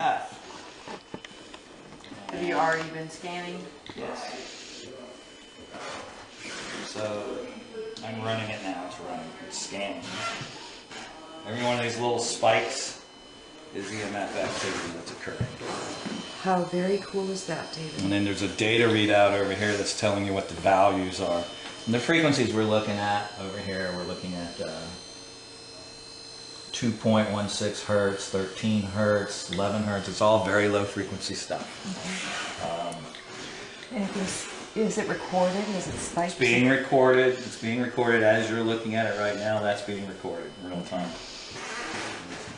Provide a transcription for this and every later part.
EMF. Have you already been scanning? Yes. So I'm running it now. It's running. It's scanning. Every one of these little spikes is EMF activity that's occurring. How very cool is that, David? And then there's a data readout over here that's telling you what the values are. And the frequencies we're looking at over here, we're looking at 2.16 hertz, 13 hertz, 11 hertz. It's all very low frequency stuff. And is it recorded? Is it spiked? It's being recorded. It's being recorded as you're looking at it right now. That's being recorded in real time.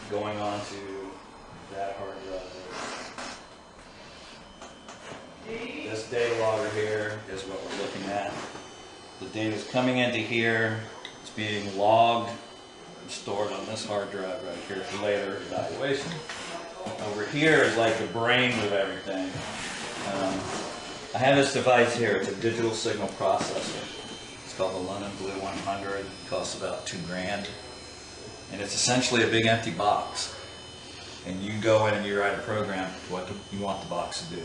Going on to that hard drive. This data logger here is what we're looking at. The data is coming into here. It's being logged and stored on this hard drive right here for later evaluation. Over here is like the brains of everything. I have this device here. It's a digital signal processor. It's called the London Blue 100. It costs about $2,000. And it's essentially a big empty box. And you go in and you write a program what you want the box to do.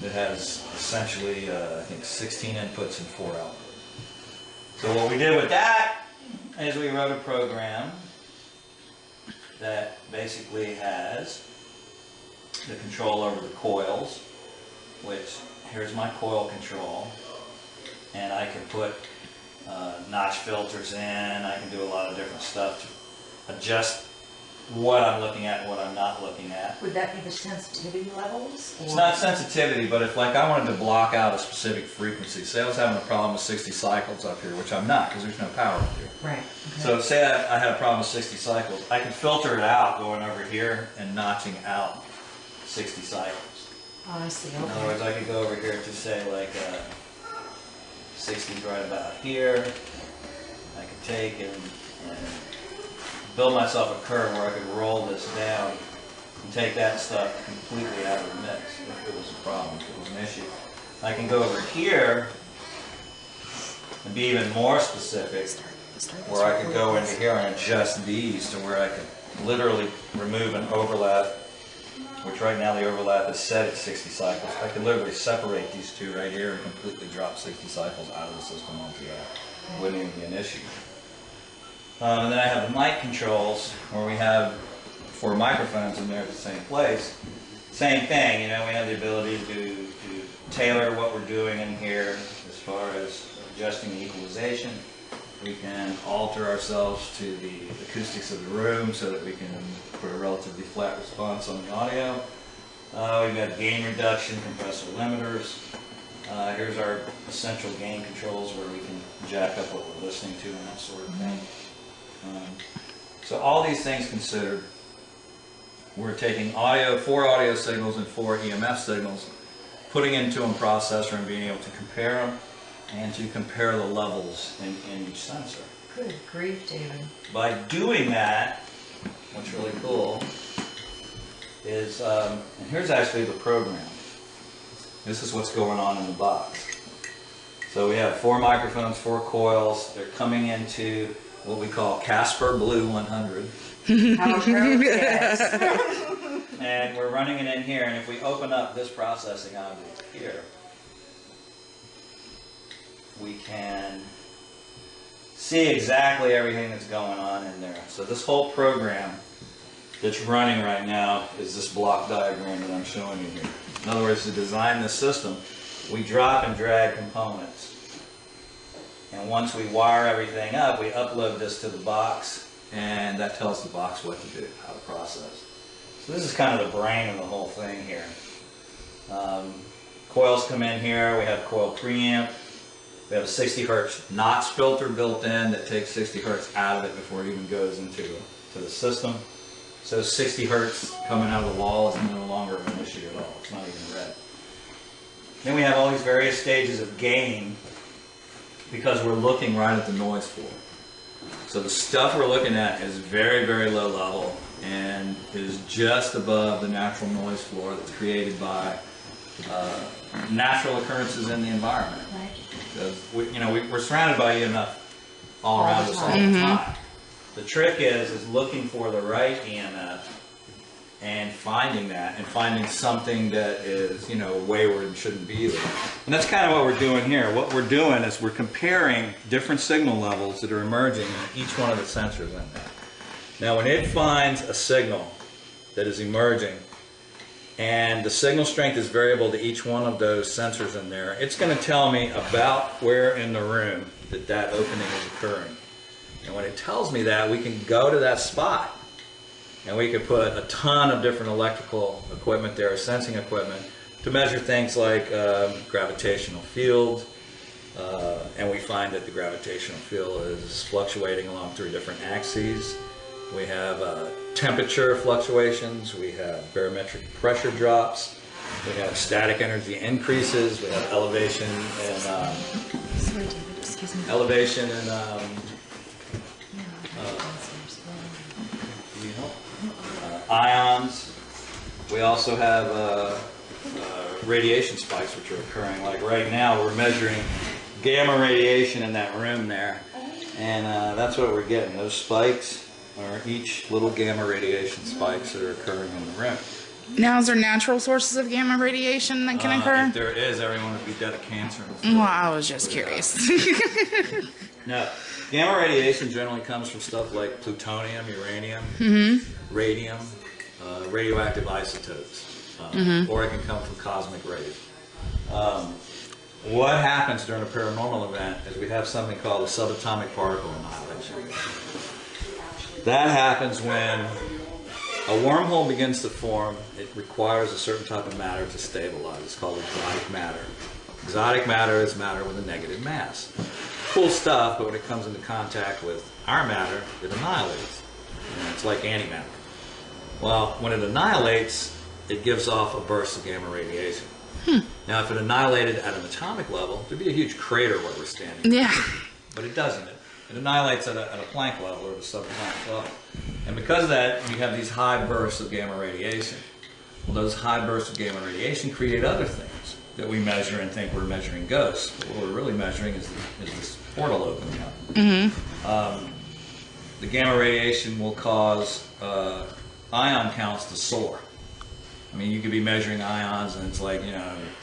It has essentially, I think, 16 inputs and 4 outputs. So what we did with that is we wrote a program that basically has the control over the coils, which here's my coil control, and I can put notch filters in. I can do a lot of different stuff to adjust what I'm looking at and what I'm not looking at. Would that be the sensitivity levels? It's not sensitivity, but if like I wanted to block out a specific frequency, say I was having a problem with 60 cycles up here, which I'm not because there's no power up here. Right. Okay. So say I had a problem with 60 cycles, I could filter it out going over here and notching out 60 cycles. Oh, I see. Okay. In other words, I could go over here to say like 60 right about here. I could take and build myself a curve where I could roll this down and take that stuff completely out of the mix if it was a problem, if it was an issue. I can go over here and be even more specific, where I could go into here and adjust these to where I could literally remove an overlap, which right now the overlap is set at 60 cycles. I could literally separate these two right here and completely drop 60 cycles out of the system onto that. It wouldn't even be an issue. And then I have the mic controls where we have 4 microphones in there at the same place. Same thing, you know, we have the ability to tailor what we're doing in here as far as adjusting the equalization. We can alter ourselves to the acoustics of the room so that we can put a relatively flat response on the audio. We've got gain reduction, compressor limiters. Here's our essential gain controls where we can jack up what we're listening to and that sort of thing. So all these things considered, we're taking 4 audio signals and 4 EMF signals, putting into a processor and being able to compare them and to compare the levels in each sensor. Good grief, David. By doing that, what's really cool is, and here's actually the program. This is what's going on in the box. So we have 4 microphones, 4 coils. They're coming into what we call Casper Blue 100. Yes. And we're running it in here, and if we open up this processing object here, we can see exactly everything that's going on in there. So this whole program that's running right now is this block diagram that I'm showing you here. In other words, to design this system, we drop and drag components. And once we wire everything up, we upload this to the box, and that tells the box what to do, how to process. So this is kind of the brain of the whole thing here. Coils come in here. We have coil preamp. We have a 60 hertz notch filter built in that takes 60 hertz out of it before it even goes into the system. So 60 hertz coming out of the wall is no longer an issue at all. It's not even red. Then we have all these various stages of gain because we're looking right at the noise floor. So the stuff we're looking at is very, very low level and is just above the natural noise floor that's created by natural occurrences in the environment. Right. Because we're surrounded by EMF all around us all the time. The trick is looking for the right EMF and finding that, and finding something that is, you know, wayward and shouldn't be there. And that's kind of what we're doing here. What we're doing is we're comparing different signal levels that are emerging in each one of the sensors in there. Now when it finds a signal that is emerging, and the signal strength is variable to each one of those sensors in there, it's going to tell me about where in the room that opening is occurring. And when it tells me that, we can go to that spot and we can put a ton of different electrical equipment there, sensing equipment, to measure things like gravitational field, and we find that the gravitational field is fluctuating along 3 different axes. We have temperature fluctuations, we have barometric pressure drops, we have static energy increases, we have elevation and Sorry, David, excuse me. elevation and ions. We also have radiation spikes which are occurring. Like right now we're measuring gamma radiation in that room there, and that's what we're getting. Those spikes are each little gamma radiation spikes that are occurring in the room. Now, is there natural sources of gamma radiation that can occur? If there is, everyone would be dead of cancer. Well, I was just curious. No, gamma radiation generally comes from stuff like plutonium, uranium, radium, radioactive isotopes, or it can come from cosmic rays. What happens during a paranormal event is we have something called a subatomic particle annihilation. That happens when a wormhole begins to form. It requires a certain type of matter to stabilize. It's called exotic matter. Exotic matter is matter with a negative mass. Cool stuff, but when it comes into contact with our matter, it annihilates. And it's like antimatter. Well, when it annihilates, it gives off a burst of gamma radiation. Now, if it annihilated at an atomic level, there'd be a huge crater where we're standing. Yeah. But it doesn't. It annihilates at a Planck level or a subatomic level. And because of that, you have these high bursts of gamma radiation. Well, those high bursts of gamma radiation create other things that we measure and think we're measuring ghosts. But what we're really measuring is this portal opening up. The gamma radiation will cause ion counts to soar. I mean, you could be measuring ions and it's like,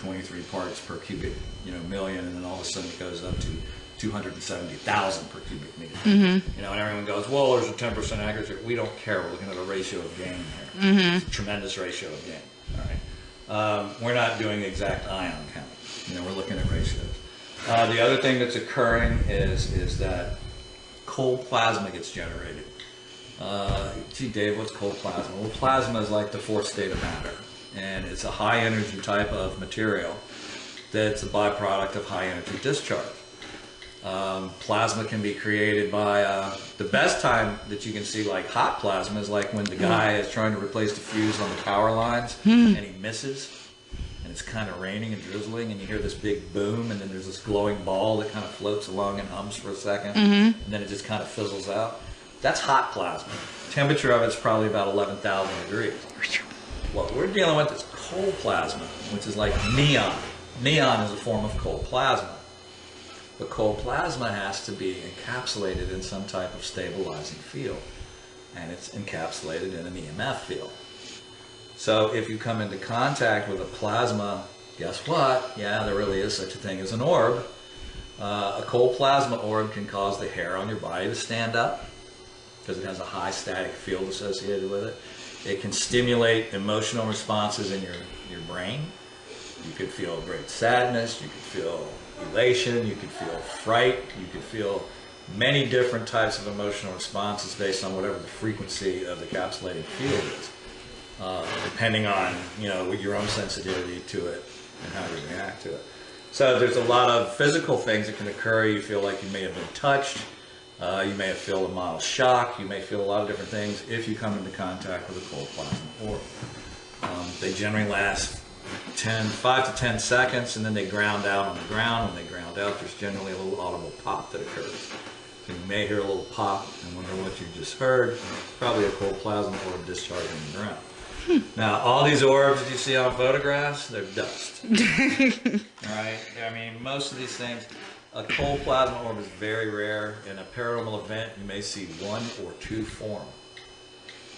23 parts per cubic, million, and then all of a sudden it goes up to 270,000 per cubic meter. And everyone goes, well, there's a 10% accuracy. We don't care. We're looking at a ratio of gain here. It's a tremendous ratio of gain. All right. We're not doing exact ion count. We're looking at ratios. The other thing that's occurring is that cold plasma gets generated. Gee, Dave, what's cold plasma? Well, plasma is like the fourth state of matter, and it's a high energy type of material that's a byproduct of high energy discharge. Plasma can be created by, the best time that you can see like hot plasma is like when the guy is trying to replace the fuse on the power lines and he misses, and it's kind of raining and drizzling, and you hear this big boom, and then there's this glowing ball that kind of floats along and hums for a second, and then it just kind of fizzles out. That's hot plasma. Temperature of it's probably about 11,000 degrees. What we're dealing with is cold plasma, which is like neon. Neon is a form of cold plasma. But cold plasma has to be encapsulated in some type of stabilizing field. And it's encapsulated in an EMF field. So if you come into contact with a plasma, guess what? Yeah, there really is such a thing as an orb. A cold plasma orb can cause the hair on your body to stand up, because it has a high static field associated with it. It can stimulate emotional responses in your brain. You could feel great sadness, you could feel elation, you could feel fright, you could feel many different types of emotional responses based on whatever the frequency of the encapsulating field is, depending on your own sensitivity to it and how you react to it. So there's a lot of physical things that can occur. You feel like you may have been touched. You may feel a mild shock. You may feel a lot of different things if you come into contact with a cold plasma orb. They generally last 5 to 10 seconds, and then they ground out on the ground. When they ground out, there's generally a little audible pop that occurs. So you may hear a little pop and wonder what you just heard. Probably a cold plasma orb discharging the ground. Now, all these orbs that you see on photographs, they're dust. All right? I mean, most of these things, a cold plasma orb is very rare. In a paranormal event, you may see 1 or 2 form.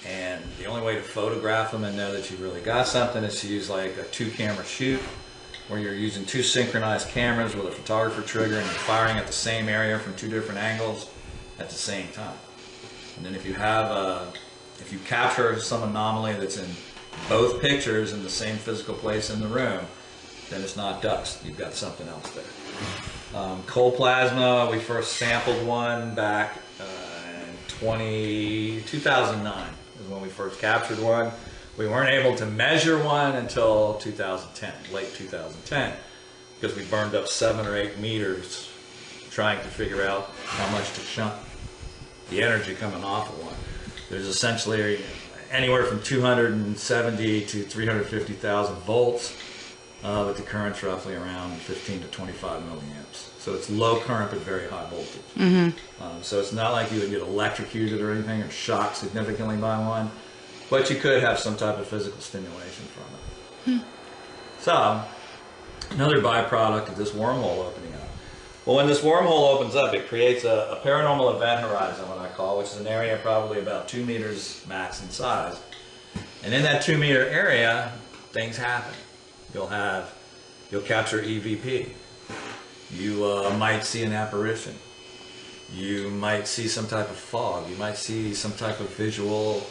And the only way to photograph them and know that you really got something is to use like a 2-camera shoot, where you're using 2 synchronized cameras with a photographer trigger and you're firing at the same area from 2 different angles at the same time. And then if you capture some anomaly that's in both pictures in the same physical place in the room, then it's not dust. You've got something else there. Cold plasma, we first sampled one back in 2009 is when we first captured one. We weren't able to measure one until 2010, late 2010, because we burned up 7 or 8 meters trying to figure out how much to shunt the energy coming off of one. There's essentially anywhere from 270 to 350,000 volts, with the current's roughly around 15 to 25 milliamps. So it's low current but very high voltage. So it's not like you would get electrocuted or anything or shocked significantly by one, but you could have some type of physical stimulation from it. So another byproduct of this wormhole opening up. Well, when this wormhole opens up, it creates a paranormal event horizon, what I call, which is an area probably about 2 meters max in size. And in that 2 meter area, things happen. You'll capture EVP. You might see an apparition. You might see some type of fog. You might see some type of visual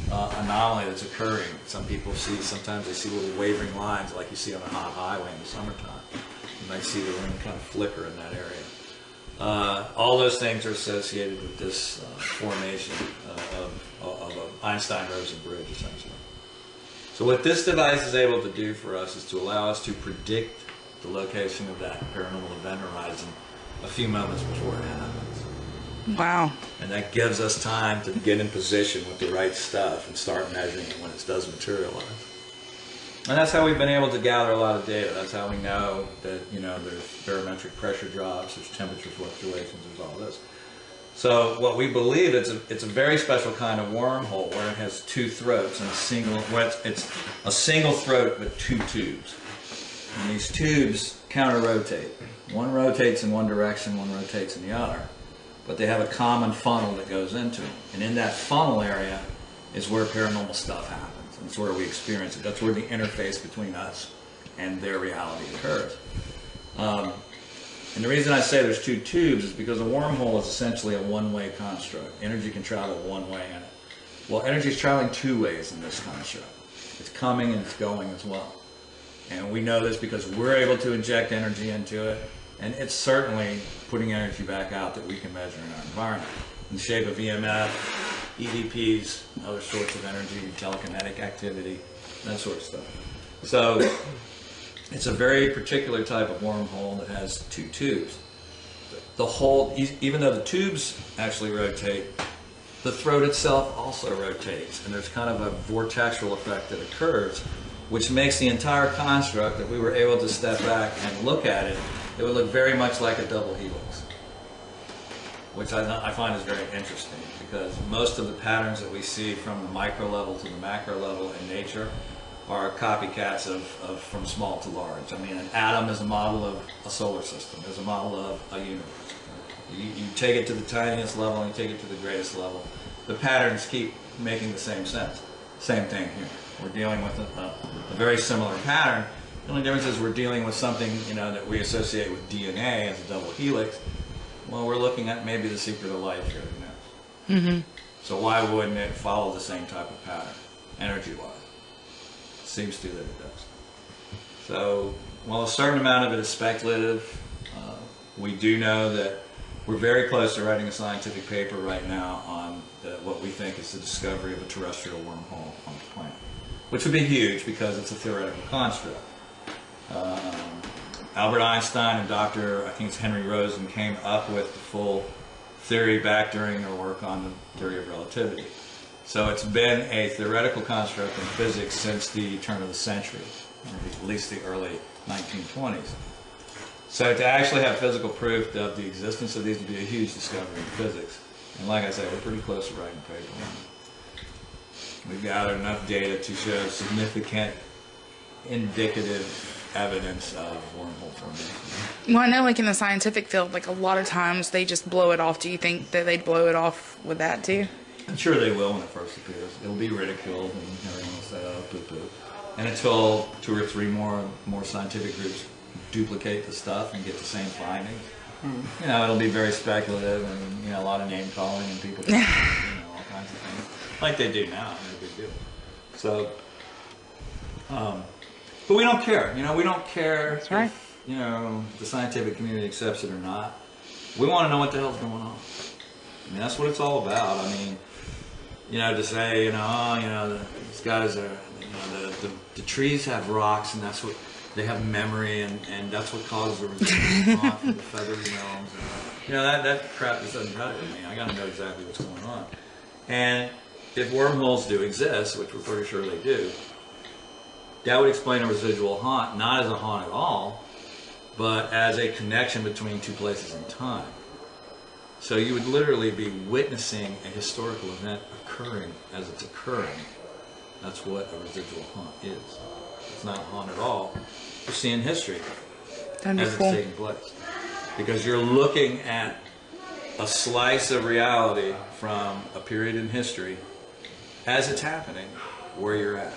anomaly that's occurring. Some people see, sometimes they see little wavering lines like you see on a hot highway in the summertime. You might see the room kind of flicker in that area. All those things are associated with this formation of an Einstein-Rosen bridge, essentially. So what this device is able to do for us is to allow us to predict the location of that paranormal event horizon a few moments before it happens. Wow. And that gives us time to get in position with the right stuff and start measuring it when it does materialize. And that's how we've been able to gather a lot of data. That's how we know that, you know, there's barometric pressure drops, there's temperature fluctuations, there's all this. So what we believe, it's a very special kind of wormhole where it has 2 throats and it's a single throat with 2 tubes. And these tubes counter-rotate. One rotates in one direction, one rotates in the other. But they have a common funnel that goes into them. And in that funnel area is where paranormal stuff happens. It's where we experience it. That's where the interface between us and their reality occurs. And the reason I say there's 2 tubes is because a wormhole is essentially a one-way construct. Energy can travel one way in it. Well, energy is traveling 2 ways in this construct. It's coming and it's going as well. And we know this because we're able to inject energy into it, and it's certainly putting energy back out that we can measure in our environment in the shape of EMF, EVPs, other sorts of energy, telekinetic activity, that sort of stuff. So it's a very particular type of wormhole that has 2 tubes. The whole, even though the tubes actually rotate, the throat itself also rotates, and there's kind of a vortexual effect that occurs, which makes the entire construct, that we were able to step back and look at it, it would look very much like a double helix, which I find is very interesting, because most of the patterns that we see from the micro level to the macro level in nature are copycats of from small to large. I mean, an atom is a model of a solar system, is a model of a universe. You take it to the tiniest level and you take it to the greatest level. The patterns keep making the same sense. Same thing here. We're dealing with a very similar pattern. The only difference is we're dealing with something, you know, that we associate with DNA as a double helix. Well, we're looking at maybe the secret of life here. So why wouldn't it follow the same type of pattern, energy-wise? Seems to that it does. So, while a certain amount of it is speculative, we do know that we're very close to writing a scientific paper right now on what we think is the discovery of a terrestrial wormhole on the planet, which would be huge because it's a theoretical construct. Albert Einstein and Dr. I think it's Henry Rosen came up with the full theory back during their work on the theory of relativity. So it's been a theoretical construct in physics since the turn of the century, or at least the early 1920s. So to actually have physical proof of the existence of these would be a huge discovery in physics. And like I said, we're pretty close to writing a paper on it. We've gathered enough data to show significant indicative evidence of wormhole formation. Well, I know, like in the scientific field, like a lot of times they just blow it off. Do you think that they'd blow it off with that too? I'm sure they will when it first appears. It'll be ridiculed, and everyone will say, "Oh, poo-poo." And until 2 or 3 more scientific groups duplicate the stuff and get the same findings, you know, it'll be very speculative, and you know, a lot of name calling, and people, you know, all kinds of things like they do now. No big deal. So, but we don't care. You know, we don't care. That's right. If, you know, the scientific community accepts it or not. We want to know what the hell's going on. I mean, that's what it's all about. I mean, you know, to say, you know, oh, you know, these guys are, you know, the trees have rocks, and that's what they have memory, and that's what causes the resistance from the feathery realms. And, you know, that crap just doesn't cut it with me. I got to know exactly what's going on. And if wormholes do exist, which we're pretty sure they do, that would explain a residual haunt, not as a haunt at all, but as a connection between 2 places in time. So you would literally be witnessing a historical event occurring as it's occurring. That's what a residual haunt is. It's not a haunt at all. You're seeing history That'd be as cool. it's taking place. Because you're looking at a slice of reality from a period in history as it's happening where you're at.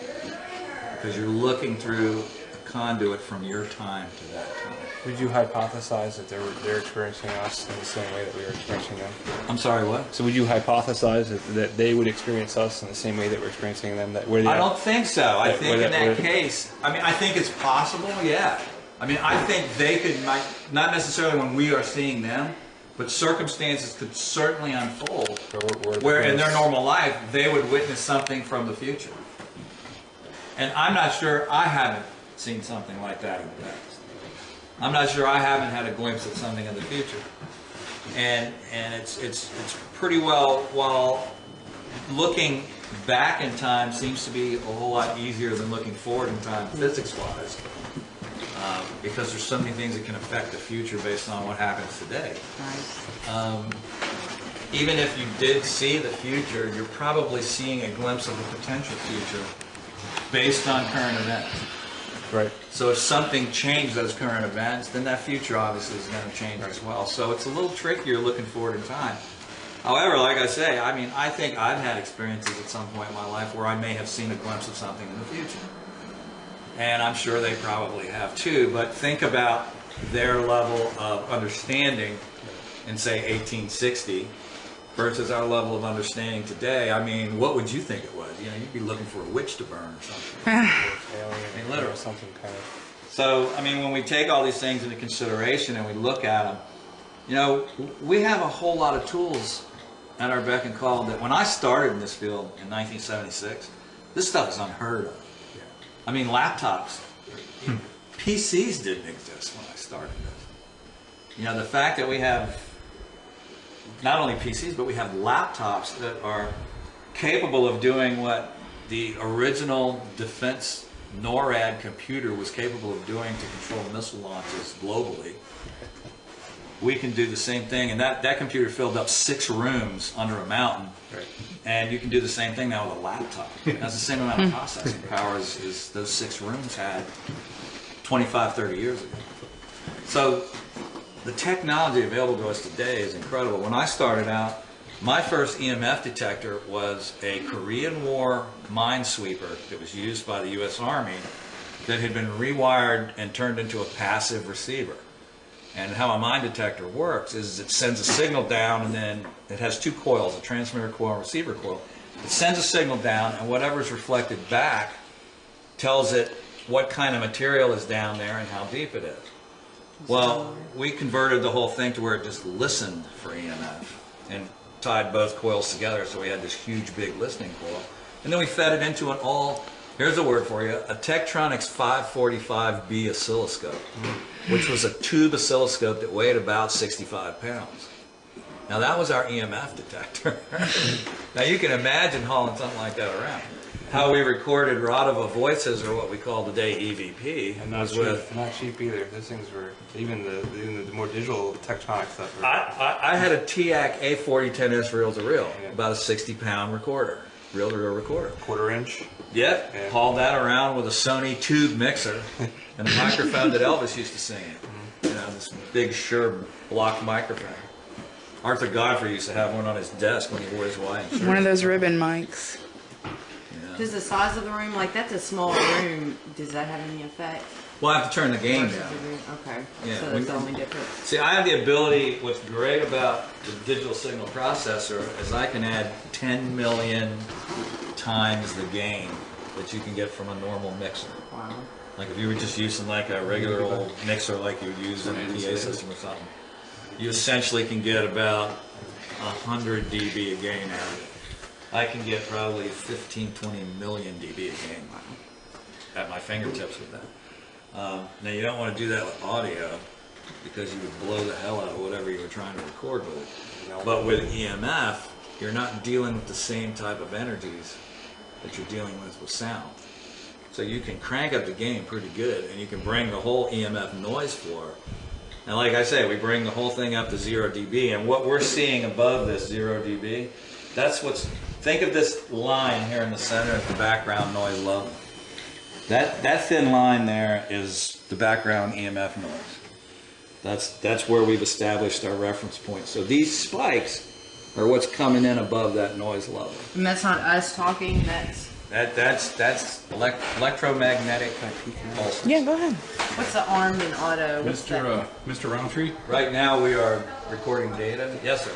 Because you're looking through a conduit from your time to that time. Would you hypothesize that they're experiencing us in the same way that we are experiencing them? I'm sorry, what? So would you hypothesize that they would experience us in the same way that we're experiencing them? That where they I don't think so. I think in that where- case, I mean, I think it's possible, yeah. I mean, I think they could, not necessarily when we are seeing them, but circumstances could certainly unfold where in their normal life they would witness something from the future. And I'm not sure I haven't seen something like that in the past. I'm not sure I haven't had a glimpse of something in the future. And it's pretty well, while looking back in time seems to be a whole lot easier than looking forward in time physics-wise. Because there's so many things that can affect the future based on what happens today. Even if you did see the future, you're probably seeing a glimpse of a potential future based on current events. Right. So if something changed those current events, then that future obviously is going to change as well. So it's a little trickier looking forward in time. However, like I say, I mean, I think I've had experiences at some point in my life where I may have seen a glimpse of something in the future. And I'm sure they probably have too, but think about their level of understanding in, say, 1860 versus our level of understanding today. I mean, what would you think it was? You know, you'd be looking for a witch to burn or something. Alien, literally. something kind of. So, I mean, when we take all these things into consideration and we look at them, you know, we have a whole lot of tools at our beck and call that when I started in this field in 1976, this stuff is unheard of. I mean, laptops, PCs didn't exist when I started this. You know, the fact that we have not only PCs, but we have laptops that are capable of doing what the original defense NORAD computer was capable of doing to control missile launches globally. We can do the same thing, and that computer filled up 6 rooms under a mountain. Right. And you can do the same thing now with a laptop. It has the same amount of processing power as those 6 rooms had 25, 30 years ago. So the technology available to us today is incredible. When I started out, my first EMF detector was a Korean War minesweeper that was used by the U.S. Army that had been rewired and turned into a passive receiver. And how a mine detector works is it sends a signal down, and then it has 2 coils, a transmitter coil and receiver coil. It sends a signal down, and whatever is reflected back tells it what kind of material is down there and how deep it is. Well, we converted the whole thing to where it just listened for EMF and tied both coils together, so we had this huge big listening coil. And then we fed it into an here's a word for you, a Tektronix 545B oscilloscope, which was a tube oscilloscope that weighed about 65 pounds. Now that was our EMF detector. Now you can imagine hauling something like that around. How we recorded Radova voices, or what we call today EVP, And not cheap either. Those things were, even the more digital Tektronix stuff. I had a TIAC A4010S reel-to-reel, Yeah. about a 60-pound recorder, reel-to-reel recorder. 1/4 inch. Yep, Yeah. hauled that around with a Sony tube mixer and a microphone that Elvis used to sing in. You know, this big Shure block microphone. Arthur Godfrey used to have one on his desk when he wore his Hawaiian shirt. One of those ribbon mics. Yeah. Does the size of the room, like that's a small room, does that have any effect? Well, I have to turn the game Versus down. the room? Okay, Yeah, so that's the only difference. See, I have the ability, what's great about the digital signal processor is I can add 10 million times the gain that you can get from a normal mixer. Wow. Like if you were just using like a regular old mixer like you would use in a PA system or something, you essentially can get about 100 dB a gain out of it. I can get probably 15, 20 million dB a gain at my fingertips with that. Now you don't want to do that with audio because you would blow the hell out of whatever you were trying to record with it. But with EMF, you're not dealing with the same type of energies that you're dealing with sound. So you can crank up the gain pretty good, and you can bring the whole EMF noise floor. And like I say, we bring the whole thing up to 0 dB, and what we're seeing above this 0 dB, that's what's, think of this line here in the center as the background noise level. That thin line there is the background EMF noise. That's where we've established our reference point. So these spikes are what's coming in above that noise level. And that's not us talking, That's electromagnetic pulses. Yeah, go ahead. what's the armed and auto? What's that? Mr. Roundtree, Right now we are recording data. Yes, sir.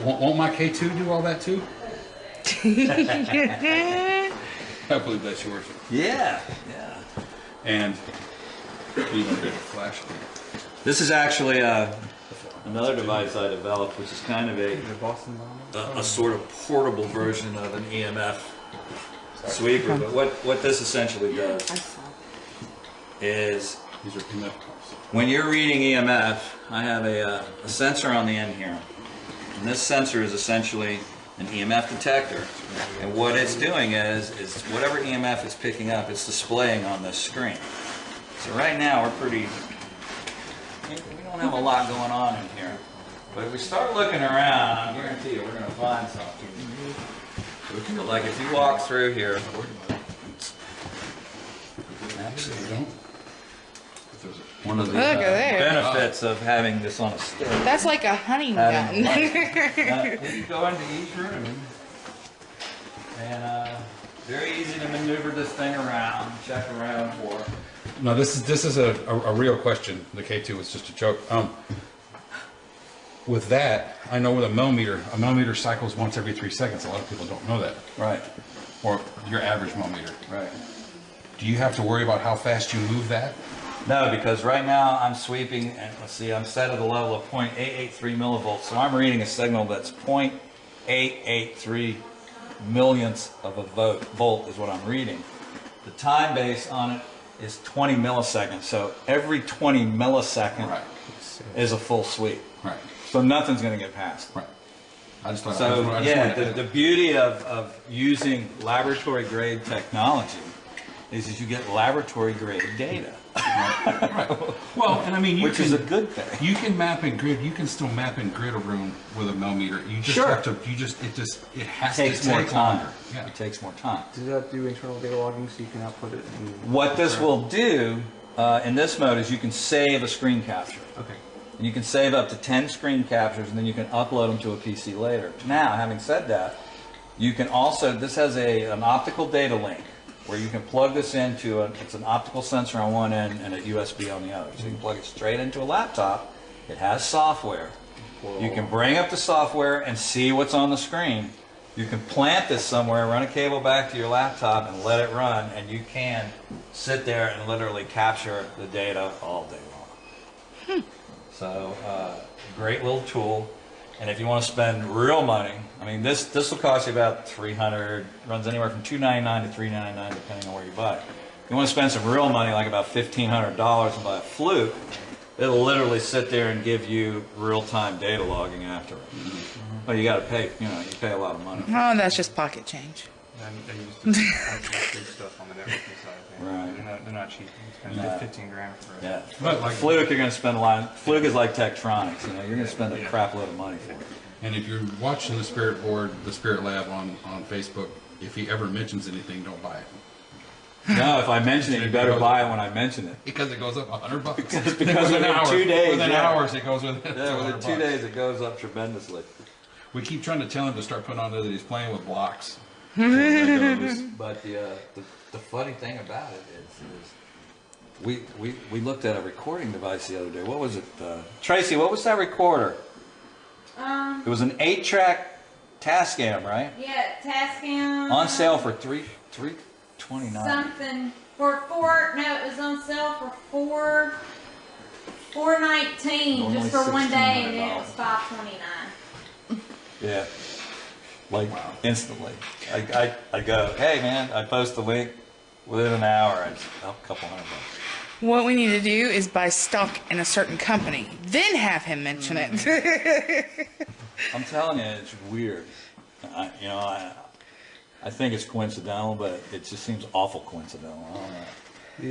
won't my K2 do all that too? I believe that's yours. Yeah, yeah. And you don't get a flash. This is actually another device I developed, which is kind of The Boston Bomb? a sort of portable version of an EMF sweeper. But what this essentially does I saw. is These are EMF pulses. when you're reading EMF, I have a sensor on the end here. And this sensor is essentially an EMF detector. And what it's doing is whatever EMF it's picking up, it's displaying on this screen. So right now we don't have a lot going on in here. But if we start looking around, I guarantee you we're going to find something. Like if you walk through here, actually, one of the Look at there. benefits of having this on a stick. That's like a hunting Having gun. you go into each room, and very easy to maneuver this thing around, check around for. No, this is a real question. The K2 was just a joke. With that, I know with a millimeter cycles once every 3 seconds. A lot of people don't know that. Right, Or your average millimeter. right. Do you have to worry about how fast you move that? No, because right now I'm sweeping, and let's see, I'm set at a level of 0.883 millivolts, so I'm reading a signal that's 0.883 millionths of a volt is what I'm reading. The time base on it is 20 milliseconds, so every 20 millisecond Right. is a full sweep. Right. So nothing's going to get past. Right. I just thought. So I just yeah, wanted the beauty of using laboratory grade technology is you get laboratory grade data, Right. Well, and I mean, which is a good thing. You can map and grid. You can still map and grid a room with a millimeter. You just Sure. have to. It has It takes to more take time. longer. Yeah. It takes more time. Does that do internal data logging so you can output it? What this will do in this mode is you can save a screen capture. Okay. And you can save up to 10 screen captures, and then you can upload them to a PC later. Now, having said that, you can also, this has an optical data link where you can plug this into, it's an optical sensor on one end and a USB on the other. So you can plug it straight into a laptop. It has software. You can bring up the software and see what's on the screen. You can plant this somewhere, run a cable back to your laptop and let it run, and you can sit there and literally capture the data all day long. So, great little tool. And if you want to spend real money, I mean, this will cost you about $300, runs anywhere from $299 to $399 depending on where you buy it. If you want to spend some real money, like about $1,500 and buy a Fluke, it'll literally sit there and give you real-time data logging after it. Well, you got to pay, you pay a lot of money. Oh, that's just pocket change. I used to do stuff on the networking side. Right. They're not cheap. It's No. 15 grand for it. Yeah. But like, Fluke, you're going to spend a lot. Fluke is like Tektronix, you're going to spend a crap load of money for it. and if you're watching the Spirit Board, the Spirit Lab on Facebook, if he ever mentions anything, don't buy it. No, if I mention it, you better buy it when I mention it. Because it goes up $100. Because within within 2 days, within yeah. hours, it goes within. Yeah, within 2 $200. days it goes up tremendously. We keep trying to tell him to start putting on that he's playing with blocks. But the funny thing about it is we looked at a recording device the other day. What was it? Tracy, what was that recorder? It was an 8-track Tascam, right? Yeah, Tascam. On sale for $329. Something for four. No, it was on sale for $419 Normally just for one day, and then it $1,600. was $529. Yeah, like instantly. I go, hey man, I post the link within an hour. It's up a couple $100. What we need to do is buy stock in a certain company, then have him mention it. I'm telling you, it's weird. I think it's coincidental, but it just seems awful coincidental. I don't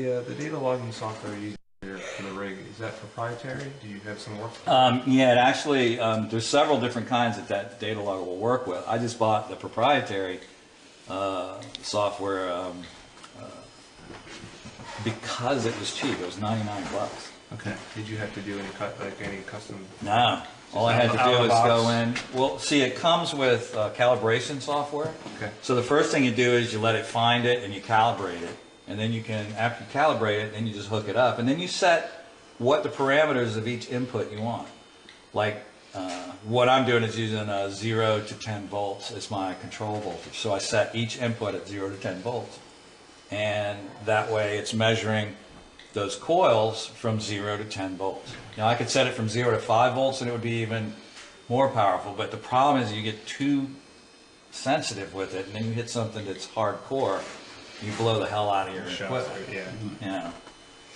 know. The data logging software you use here for the rig, is that proprietary? Do you have some work? Yeah, it actually, there's several different kinds that data logger will work with. I just bought the proprietary software because it was cheap. It was $99. Okay. Did you have to do any custom? No. All I had to Out of do the was go box? in. Well, see, it comes with calibration software. Okay. So the first thing you do is you let it find it and you calibrate it. And then you can, after you calibrate it, then you just hook it up. And then you set what the parameters of each input you want. Like what I'm doing is using 0 to 10 volts as my control voltage. So I set each input at 0 to 10 volts. And that way it's measuring those coils from 0 to 10 volts. Now I could set it from 0 to 5 volts and it would be even more powerful, but the problem is you get too sensitive with it and then you hit something that's hardcore, you blow the hell out of your equipment. Yeah. You know.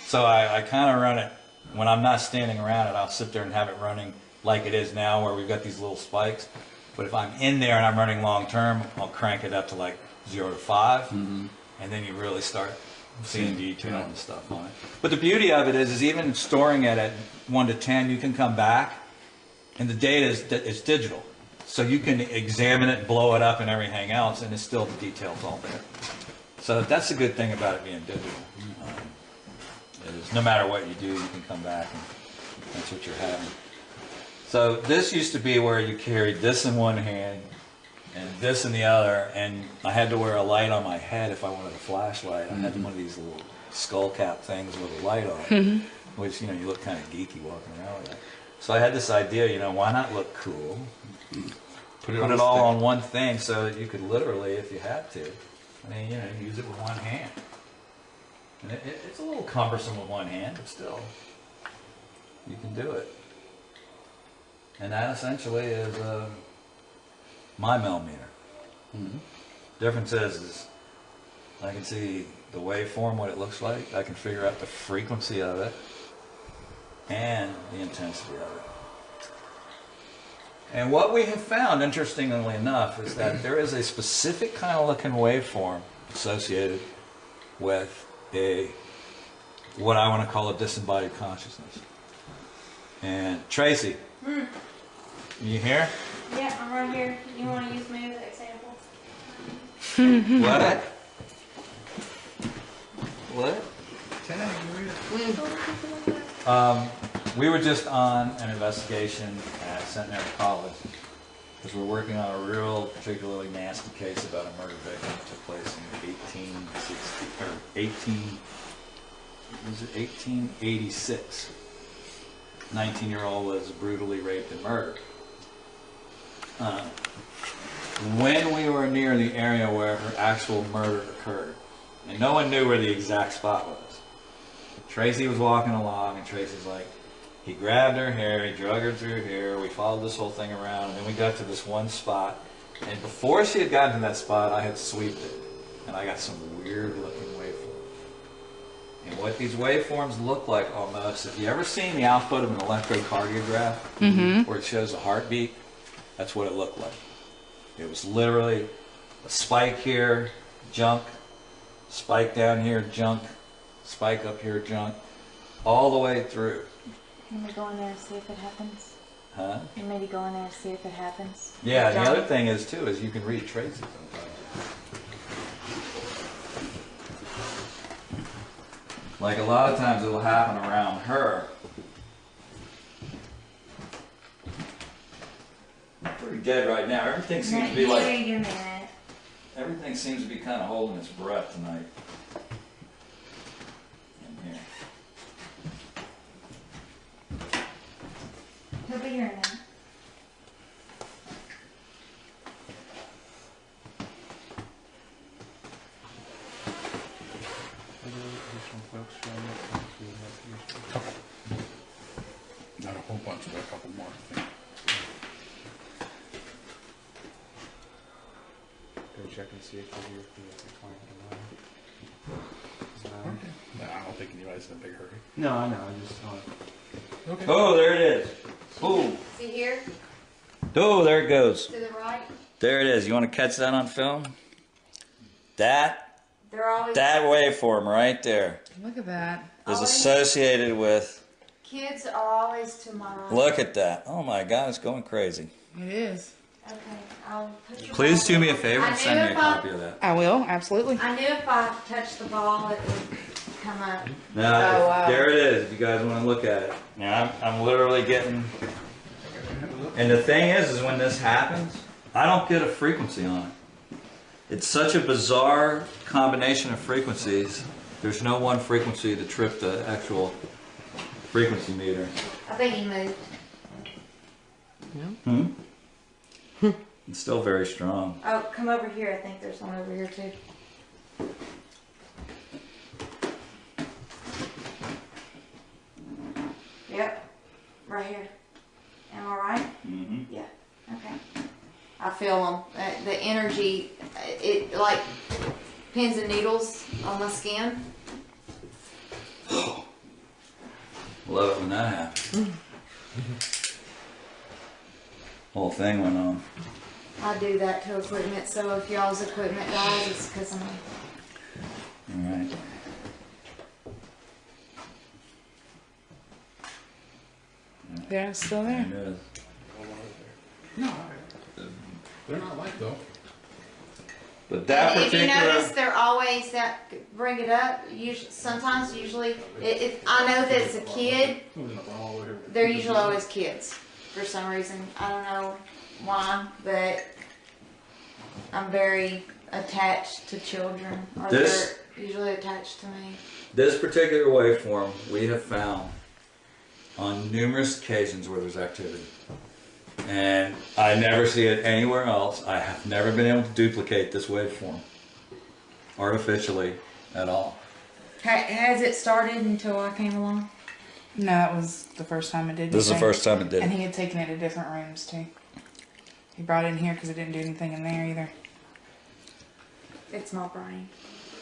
So I kind of run it, when I'm not standing around it, I'll sit there and have it running like it is now where we've got these little spikes. But if I'm in there and I'm running long term, I'll crank it up to like 0 to 5, and then you really start seeing detail and stuff on it. But the beauty of it is even storing it at 1 to 10, you can come back, and the data is digital. So you can examine it, blow it up, and everything else, and it's still the details all there. So that's the good thing about it being digital. Is no matter what you do, you can come back, and that's what you're having. So this used to be where you carried this in one hand, and this in the other, and I had to wear a light on my head if I wanted a flashlight. I had one of these little skull cap things with a light on it, which, you know, you look kind of geeky walking around with that. So I had this idea, you know, why not look cool? Put it all on one thing so that you could literally, if you had to, I mean, you know, use it with one hand. And it's a little cumbersome with one hand, but still, you can do it. And that essentially is my millimeter. Difference is I can see the waveform, what it looks like. I can figure out the frequency of it and the intensity of it. And what we have found, interestingly enough, is that there is a specific kind of looking waveform associated with what I want to call a disembodied consciousness. And Tracy, you here? Yeah, I'm right here. You want to use me as an example? What? What? We were just on an investigation at Centenary College because we're working on a real particularly nasty case about a murder victim that took place in 1886. 19-year-old was brutally raped and murdered. When we were near the area where her actual murder occurred, and no one knew where the exact spot was, Tracy was walking along, and Tracy's like, he grabbed her hair, he drug her through here, we followed this whole thing around, and then we got to this one spot, and before she had gotten to that spot, I had sweeped it, and I got some weird looking waveforms. And what these waveforms look like almost, if you ever seen the output of an electrocardiograph, where it shows a heartbeat, that's what it looked like. It was literally a spike here, junk, spike down here, junk, spike up here, junk, all the way through. You want me to go in there and see if it happens? Huh? You maybe go in there and see if it happens? Yeah, and the Johnny? other thing is too, is you can read Tracy sometimes. like a lot of times it will happen around her. Pretty dead right now. Everything seems to be like. Wait a minute. Everything seems to be kind of holding its breath tonight. In here. He'll be here now. Not a whole bunch, but a couple more. I think. Go check and see if the client No, I don't think anybody's in a big hurry. No, I know. I just Okay. Oh, there it is. Boom. See here, Oh, there it goes. to the right. There it is. You want to catch that on film? They're always That waveform right there Look at that. is associated with. kids are always to my right. Look at that. Oh my God, it's going crazy. It is. Okay, I'll put your Please ball do me a down. favor I and knew send me a if copy of that. I will, absolutely. I knew if I touched the ball, it would come up. Now, Oh, wow. there it is. If you guys want to look at it. Now, I'm literally getting. And the thing is when this happens, I don't get a frequency on it. It's such a bizarre combination of frequencies. There's no one frequency to trip the actual frequency meter. I think he moved. It's still very strong. Oh, come over here. I think there's one over here too. Yep, right here. Am I right? Mm-hmm. Yeah. Okay. I feel them. The energy, it like pins and needles on my skin. Love it when that happens. Whole thing went on. I do that to equipment, so if y'all's equipment dies, it's because I'm. All right. Yeah, it's still there. There it is. No, they're not like though. But that If you particular. notice, they're always that bring it up. Usually, if I know that it's a kid, they're usually always kids for some reason. I don't know why, but I'm very attached to children, or This- they're usually attached to me. This particular waveform we have found on numerous occasions where there's activity. And I never see it anywhere else. I have never been able to duplicate this waveform artificially at all. Has it started until I came along? No, that was the first time it did. This is the anything. first time it did And it. he had taken it to different rooms too. He brought it in here because it didn't do anything in there either. It's my brain.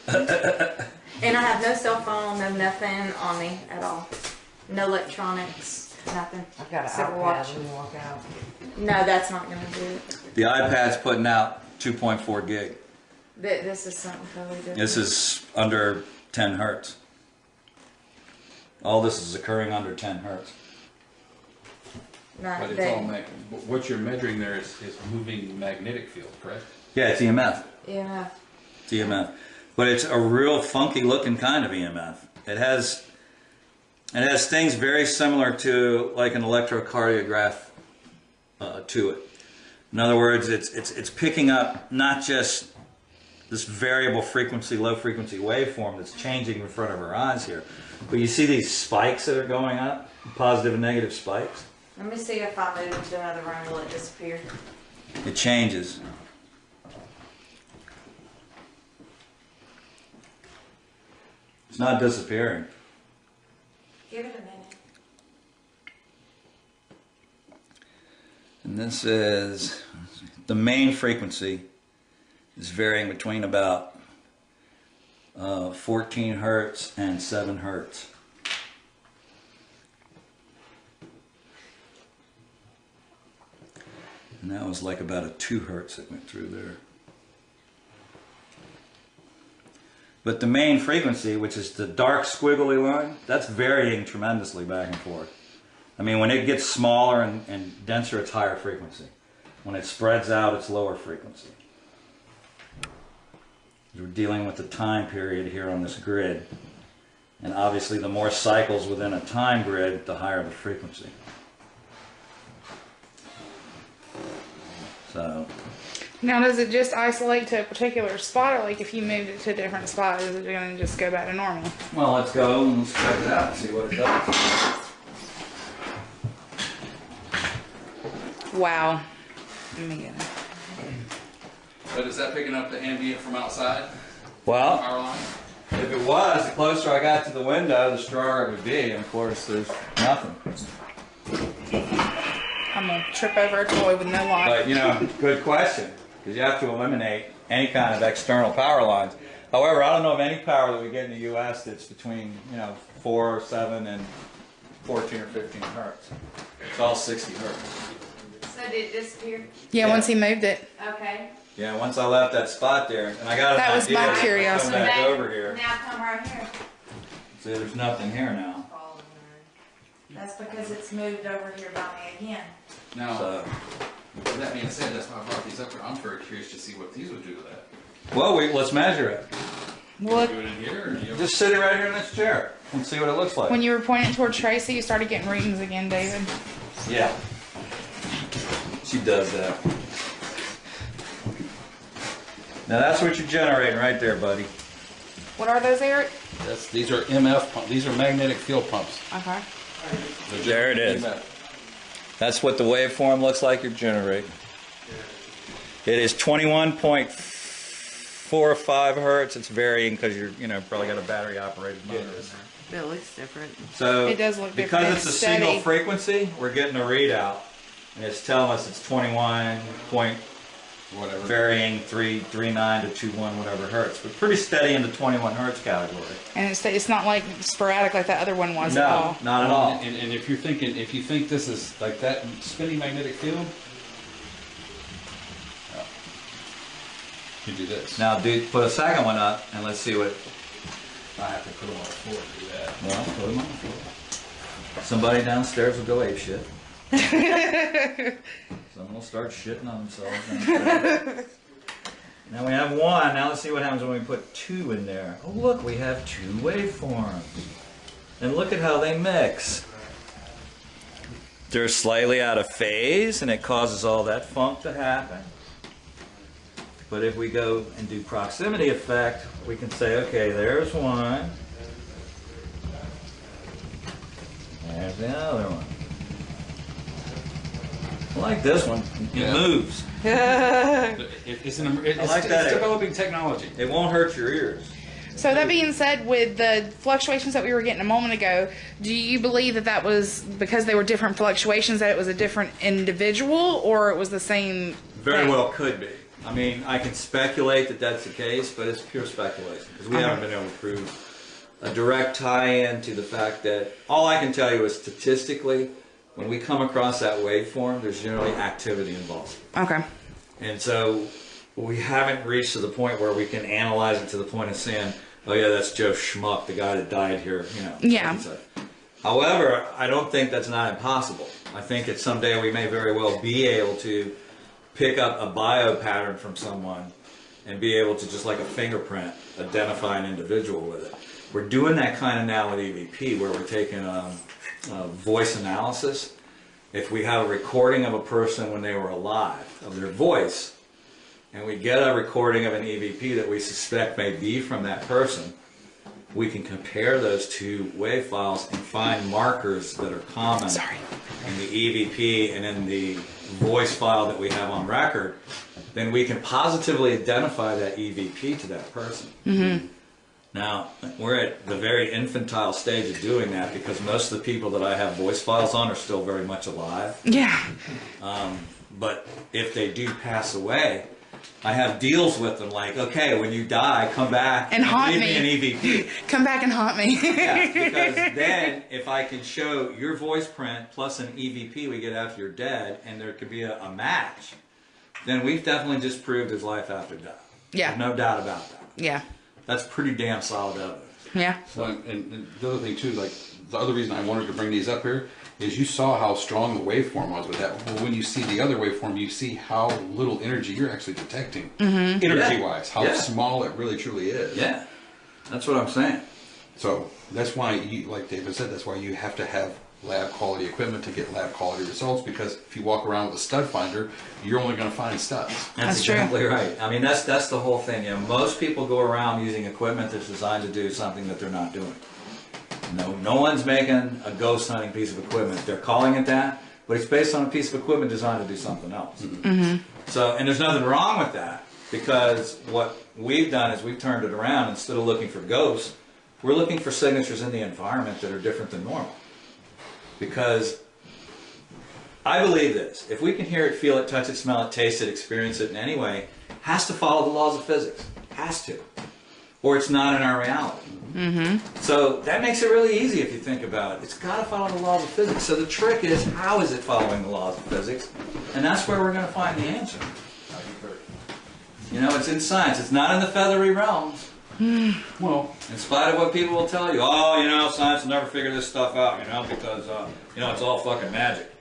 And I have no cell phone, no nothing on me at all. No electronics, nothing. I've got an Except for iPad watch. when you walk out. No, that's not gonna do it. The iPad's putting out 2.4 gig. This is something totally different. This is under 10 hertz. All this is occurring under 10 hertz. Not But it's that- all what you're measuring there is moving magnetic field, correct? Yeah, it's EMF. Yeah. It's EMF. But it's a real funky looking kind of EMF. It has things very similar to like an electrocardiograph to it. In other words, it's picking up not just this variable frequency, low frequency waveform that's changing in front of our eyes here, but you see these spikes that are going up, positive and negative spikes. Let me see if I move into another room, will it disappear? It changes. It's not disappearing. Give it a minute. And this is the main frequency is varying between about 14 hertz and 7 hertz. And that was like about a 2 hertz that went through there. But the main frequency, which is the dark squiggly line, that's varying tremendously back and forth. I mean, when it gets smaller and denser, it's higher frequency. When it spreads out, it's lower frequency. We're dealing with the time period here on this grid. And obviously the more cycles within a time grid, the higher the frequency. So, Now, does it just isolate to a particular spot, or like if you moved it to a different spot, is it going to just go back to normal? well, let's go and let's check it out and see what it does. Wow. Let me get it. But is that picking up the ambient from outside? Well, Power line? if it was, the closer I got to the window, the stronger it would be. And of course, there's nothing. I'm going to trip over a toy with no line. But, you know, good question. Because you have to eliminate any kind of external power lines. However, I don't know of any power that we get in the U.S. that's between, 4, 7, and 14 or 15 hertz. It's all 60 hertz. So did it disappear? Yeah, once he moved it. Okay. Yeah, once I left that spot there, and I got an That was idea, my I come curiosity. back over here. Now come right here. See, there's nothing here now. That's because it's moved over here by me again. Now, So, with that being said, that's why I brought these up here. I'm very curious to see what these would do to that. well, let's measure it. Look, Do it in here, or do you Just sit it right here in this chair and see what it looks like. when you were pointing toward Tracy, you started getting readings again, David. Yeah. She does that. Now that's what you're generating right there, buddy. What are those, Eric? these are MF pumps. These are magnetic field pumps. Okay. There it is. That's what the waveform looks like you're generating. It is 21.45 hertz. It's varying because you're, probably got a battery operated motor in there. It looks different. So It does look because different. it's a It's single steady. frequency, we're getting a readout, and it's telling us it's 21 point Whatever. varying 339 to 21 whatever hertz, but pretty steady in the 21 hertz category. And it's not like sporadic like that other one was at No, all. not at all. And if you think this is like that spinning magnetic field, you do this. Now, dude, put a second one up, and let's see what. I have to put them on the floor to do that. Well, put them on the floor. Somebody downstairs will go ape shit. Someone will start shitting on themselves downstairs. Now we have one. Now let's see what happens when we put two in there. Oh, look, we have two waveforms. And look at how they mix. They're slightly out of phase, and it causes all that funk to happen. But if we go and do proximity effect, we can say, okay, there's one. There's the other one. I like this one. It Yeah. moves. It's like that. developing technology. It won't hurt your ears. So that being said, with the fluctuations that we were getting a moment ago, do you believe that that was because they were different fluctuations, that it was a different individual, or it was the same Very thing? well could be. I mean, I can speculate that that's the case, but it's pure speculation because we haven't been able to prove a direct tie-in to the fact that all I can tell you is statistically, when we come across that waveform, there's generally activity involved. Okay. And so we haven't reached to the point where we can analyze it to the point of saying, oh yeah, that's Joe Schmuck, the guy that died here, Yeah. However, I don't think that's not impossible. I think that someday we may very well be able to pick up a bio pattern from someone and be able to, just like a fingerprint, identify an individual with it. We're doing that kind of now with EVP, where we're taking voice analysis. If we have a recording of a person when they were alive, of their voice, and we get a recording of an EVP that we suspect may be from that person, we can compare those two wave files and find markers that are common in the EVP and in the voice file that we have on record. Then we can positively identify that EVP to that person. Mm-hmm. Now, we're at the very infantile stage of doing that because most of the people that I have voice files on are still very much alive. Yeah. But if they do pass away, I have deals with them like, okay, when you die, come back And haunt leave me. an EVP. Come back and haunt me. Yeah, because then if I can show your voice print plus an EVP we get after you're dead, and there could be a match, then we've definitely just proved there's life after death. Yeah. There's no doubt about that. Yeah. That's pretty damn solid evidence. Yeah. So, and the other thing too, like the other reason I wanted to bring these up here is you saw how strong the waveform was with that. Well, when you see the other waveform, you see how little energy you're actually detecting, energy-wise, how Yeah. small it really truly is. Yeah, that's what I'm saying. So that's why, you, like David said, that's why you have to have lab quality equipment to get lab quality results, because if you walk around with a stud finder, you're only going to find studs. That's true. exactly right. I mean, that's the whole thing. You know, most people go around using equipment that's designed to do something that they're not doing. No one's making a ghost hunting piece of equipment. They're calling it that, but it's based on a piece of equipment designed to do something else. So, and there's nothing wrong with that, because what we've done is we've turned it around. Instead of looking for ghosts, we're looking for signatures in the environment that are different than normal. Because I believe this: if we can hear it, feel it, touch it, smell it, taste it, experience it in any way, it has to follow the laws of physics. Has to. Or it's not in our reality. So that makes it really easy if you think about it. It's got to follow the laws of physics. So the trick is, how is it following the laws of physics? And that's where we're going to find the answer. You know, it's in science. It's not in the feathery realms. Well, in spite of what people will tell you, oh, you know, science will never figure this stuff out, you know, because, you know, it's all fucking magic.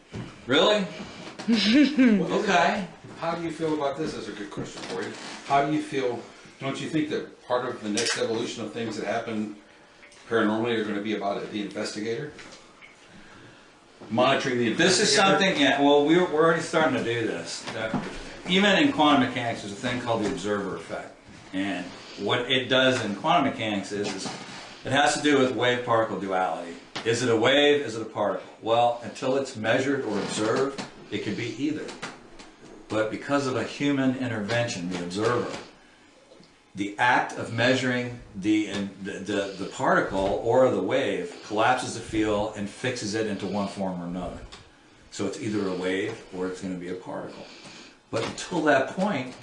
Really? Okay. How do you feel about this? Is a good question for you. How do you feel? Don't you think that part of the next evolution of things that happen paranormally are going to be about the investigator? Monitoring the investigator? This is something, yeah, well, we're already starting to do this. Even in quantum mechanics, there's a thing called the observer effect. And what it does in quantum mechanics is it has to do with wave-particle duality. Is it a wave? Is it a particle? Well, until it's measured or observed, it could be either. But because of a human intervention, the observer, the act of measuring the particle or the wave collapses the field and fixes it into one form or another. So it's either a wave or it's going to be a particle. But until that point,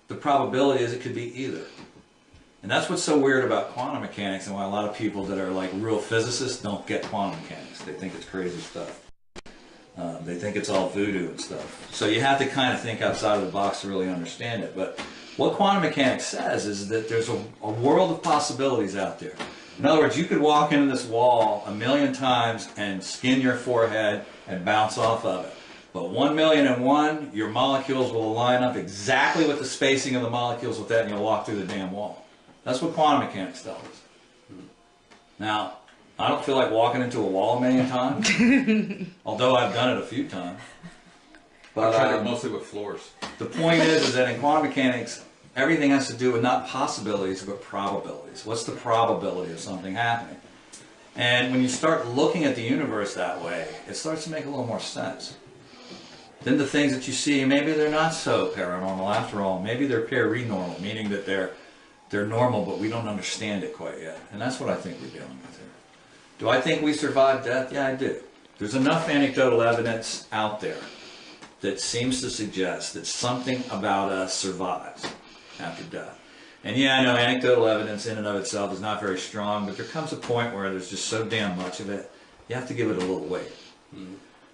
the probability is it could be either. And that's what's so weird about quantum mechanics, and why a lot of people that are like real physicists don't get quantum mechanics. They think it's crazy stuff. They think it's all voodoo and stuff. So you have to kind of think outside of the box to really understand it. But what quantum mechanics says is that there's a world of possibilities out there. In other words, you could walk into this wall 1,000,000 times and skin your forehead and bounce off of it. But 1,000,001, your molecules will line up exactly with the spacing of the molecules with that, and you'll walk through the damn wall. That's what quantum mechanics tells us. Now, I don't feel like walking into a wall 1,000,000 times, although I've done it a few times. But I tried it mostly with floors. The point is that in quantum mechanics, everything has to do with not possibilities, but probabilities. What's the probability of something happening? And when you start looking at the universe that way, it starts to make a little more sense. Then the things that you see, maybe they're not so paranormal after all. Maybe they're paranormal, meaning that they're normal, but we don't understand it quite yet. And that's what I think we're dealing with here. Do I think we survived death? Yeah, I do. There's enough anecdotal evidence out there that seems to suggest that something about us survives after death. And yeah, I know anecdotal evidence in and of itself is not very strong, but there comes a point where there's just so damn much of it, you have to give it a little weight.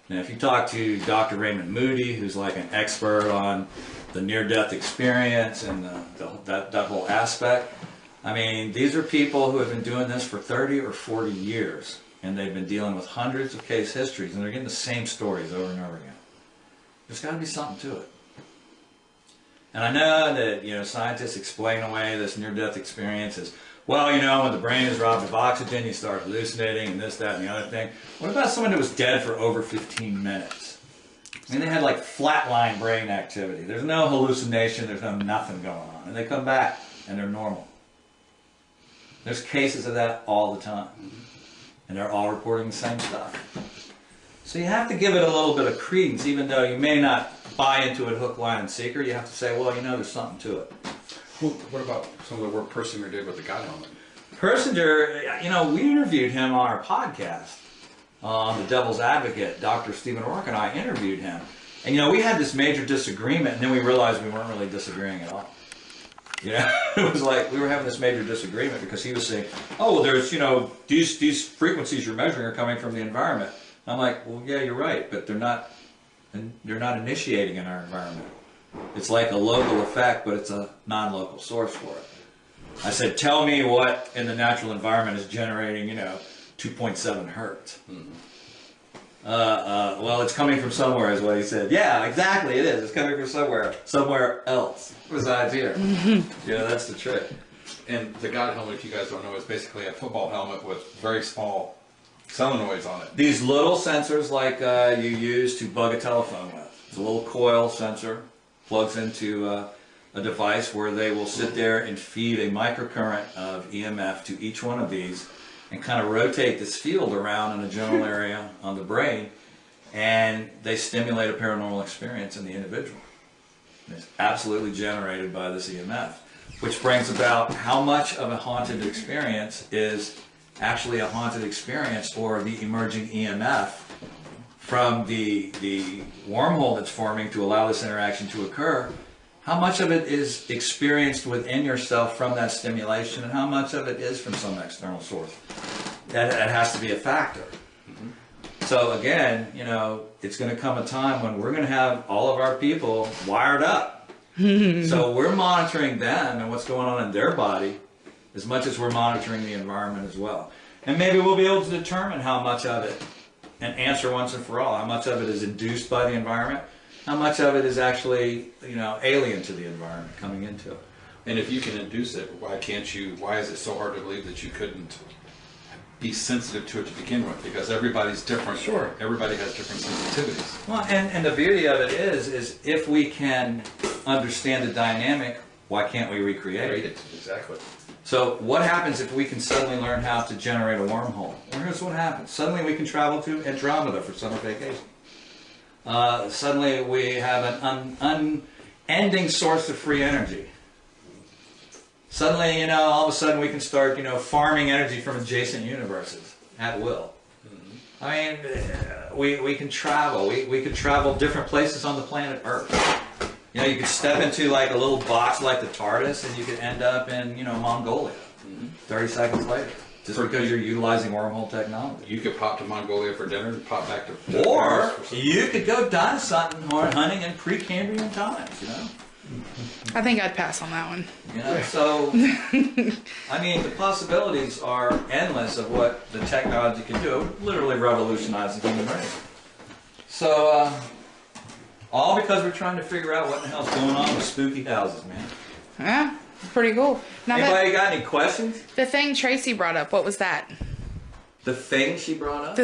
Now, if you talk to Dr. Raymond Moody, who's like an expert on the near-death experience and that whole aspect, I mean, these are people who have been doing this for 30 or 40 years, and they've been dealing with hundreds of case histories, and they're getting the same stories over and over again. There's got to be something to it. And I know that, you know, scientists explain away this near-death experience as, well, you know, when the brain is robbed of oxygen, you start hallucinating and this, that, and the other thing. What about someone who was dead for over 15 minutes? I mean, they had like flatline brain activity. There's no hallucination, there's no nothing going on. And they come back and they're normal. There's cases of that all the time. And they're all reporting the same stuff. So you have to give it a little bit of credence, even though you may not buy into it hook, line, and sinker. You have to say, well, you know, there's something to it. What about some of the work Persinger did with the God element? Persinger, you know, we interviewed him on our podcast on The Devil's Advocate. Dr. Stephen Rourke and I interviewed him. And, you know, we had this major disagreement, and then we realized we weren't really disagreeing at all. You know, it was like we were having this major disagreement because he was saying, oh, well, there's, you know, these frequencies you're measuring are coming from the environment. I'm like, well, yeah, you're right, but they're not initiating in our environment. It's like a local effect, but it's a non-local source for it. I said, tell me what in the natural environment is generating, you know, 2.7 hertz. Well, it's coming from somewhere, is what he said. Yeah, exactly, it is. It's coming from somewhere else besides here. You know, that's the trick. And the God helmet, if you guys don't know, is basically a football helmet with very small solenoids on it. These little sensors like you use to bug a telephone with. It's a little coil sensor, plugs into a device where they will sit there and feed a microcurrent of EMF to each one of these and kind of rotate this field around in a general area on the brain, and they stimulate a paranormal experience in the individual. And it's absolutely generated by this EMF, which brings about how much of a haunted experience is actually a haunted experience, or the emerging EMF from the wormhole that's forming to allow this interaction to occur. How much of it is experienced within yourself from that stimulation, and how much of it is from some external source? That has to be a factor. So again, you know, it's going to come a time when we're going to have all of our people wired up. So we're monitoring them and what's going on in their body as much as we're monitoring the environment as well. And maybe we'll be able to determine how much of it, and answer once and for all, how much of it is induced by the environment, how much of it is actually, you know, alien to the environment coming into it. And if you can induce it, why is it so hard to believe that you couldn't be sensitive to it to begin with? Because everybody's different. Sure. Everybody has different sensitivities. Well, and the beauty of it is if we can understand the dynamic, why can't we recreate it? Exactly. So what happens if we can suddenly learn how to generate a wormhole? Well, here's what happens. Suddenly we can travel to Andromeda for summer vacation. Suddenly we have an unending source of free energy. Suddenly, you know, all of a sudden we can start, you know, farming energy from adjacent universes at will. I mean, we can travel. We could travel different places on the planet Earth. You know, you could step into like a little box like the TARDIS, and you could end up in, you know, Mongolia 30 seconds later, just because you're utilizing wormhole technology. You could pop to Mongolia for dinner and pop back to Or you could go dinosaur hunting in Precambrian times, you know? I think I'd pass on that one. You know, so, I mean, the possibilities are endless of what the technology can do. It would literally revolutionize the human race. So, all because we're trying to figure out what the hell's going on with spooky houses, man. Yeah, pretty cool. Now Anybody got any questions? the thing Tracy brought up, what was that? The thing she brought up?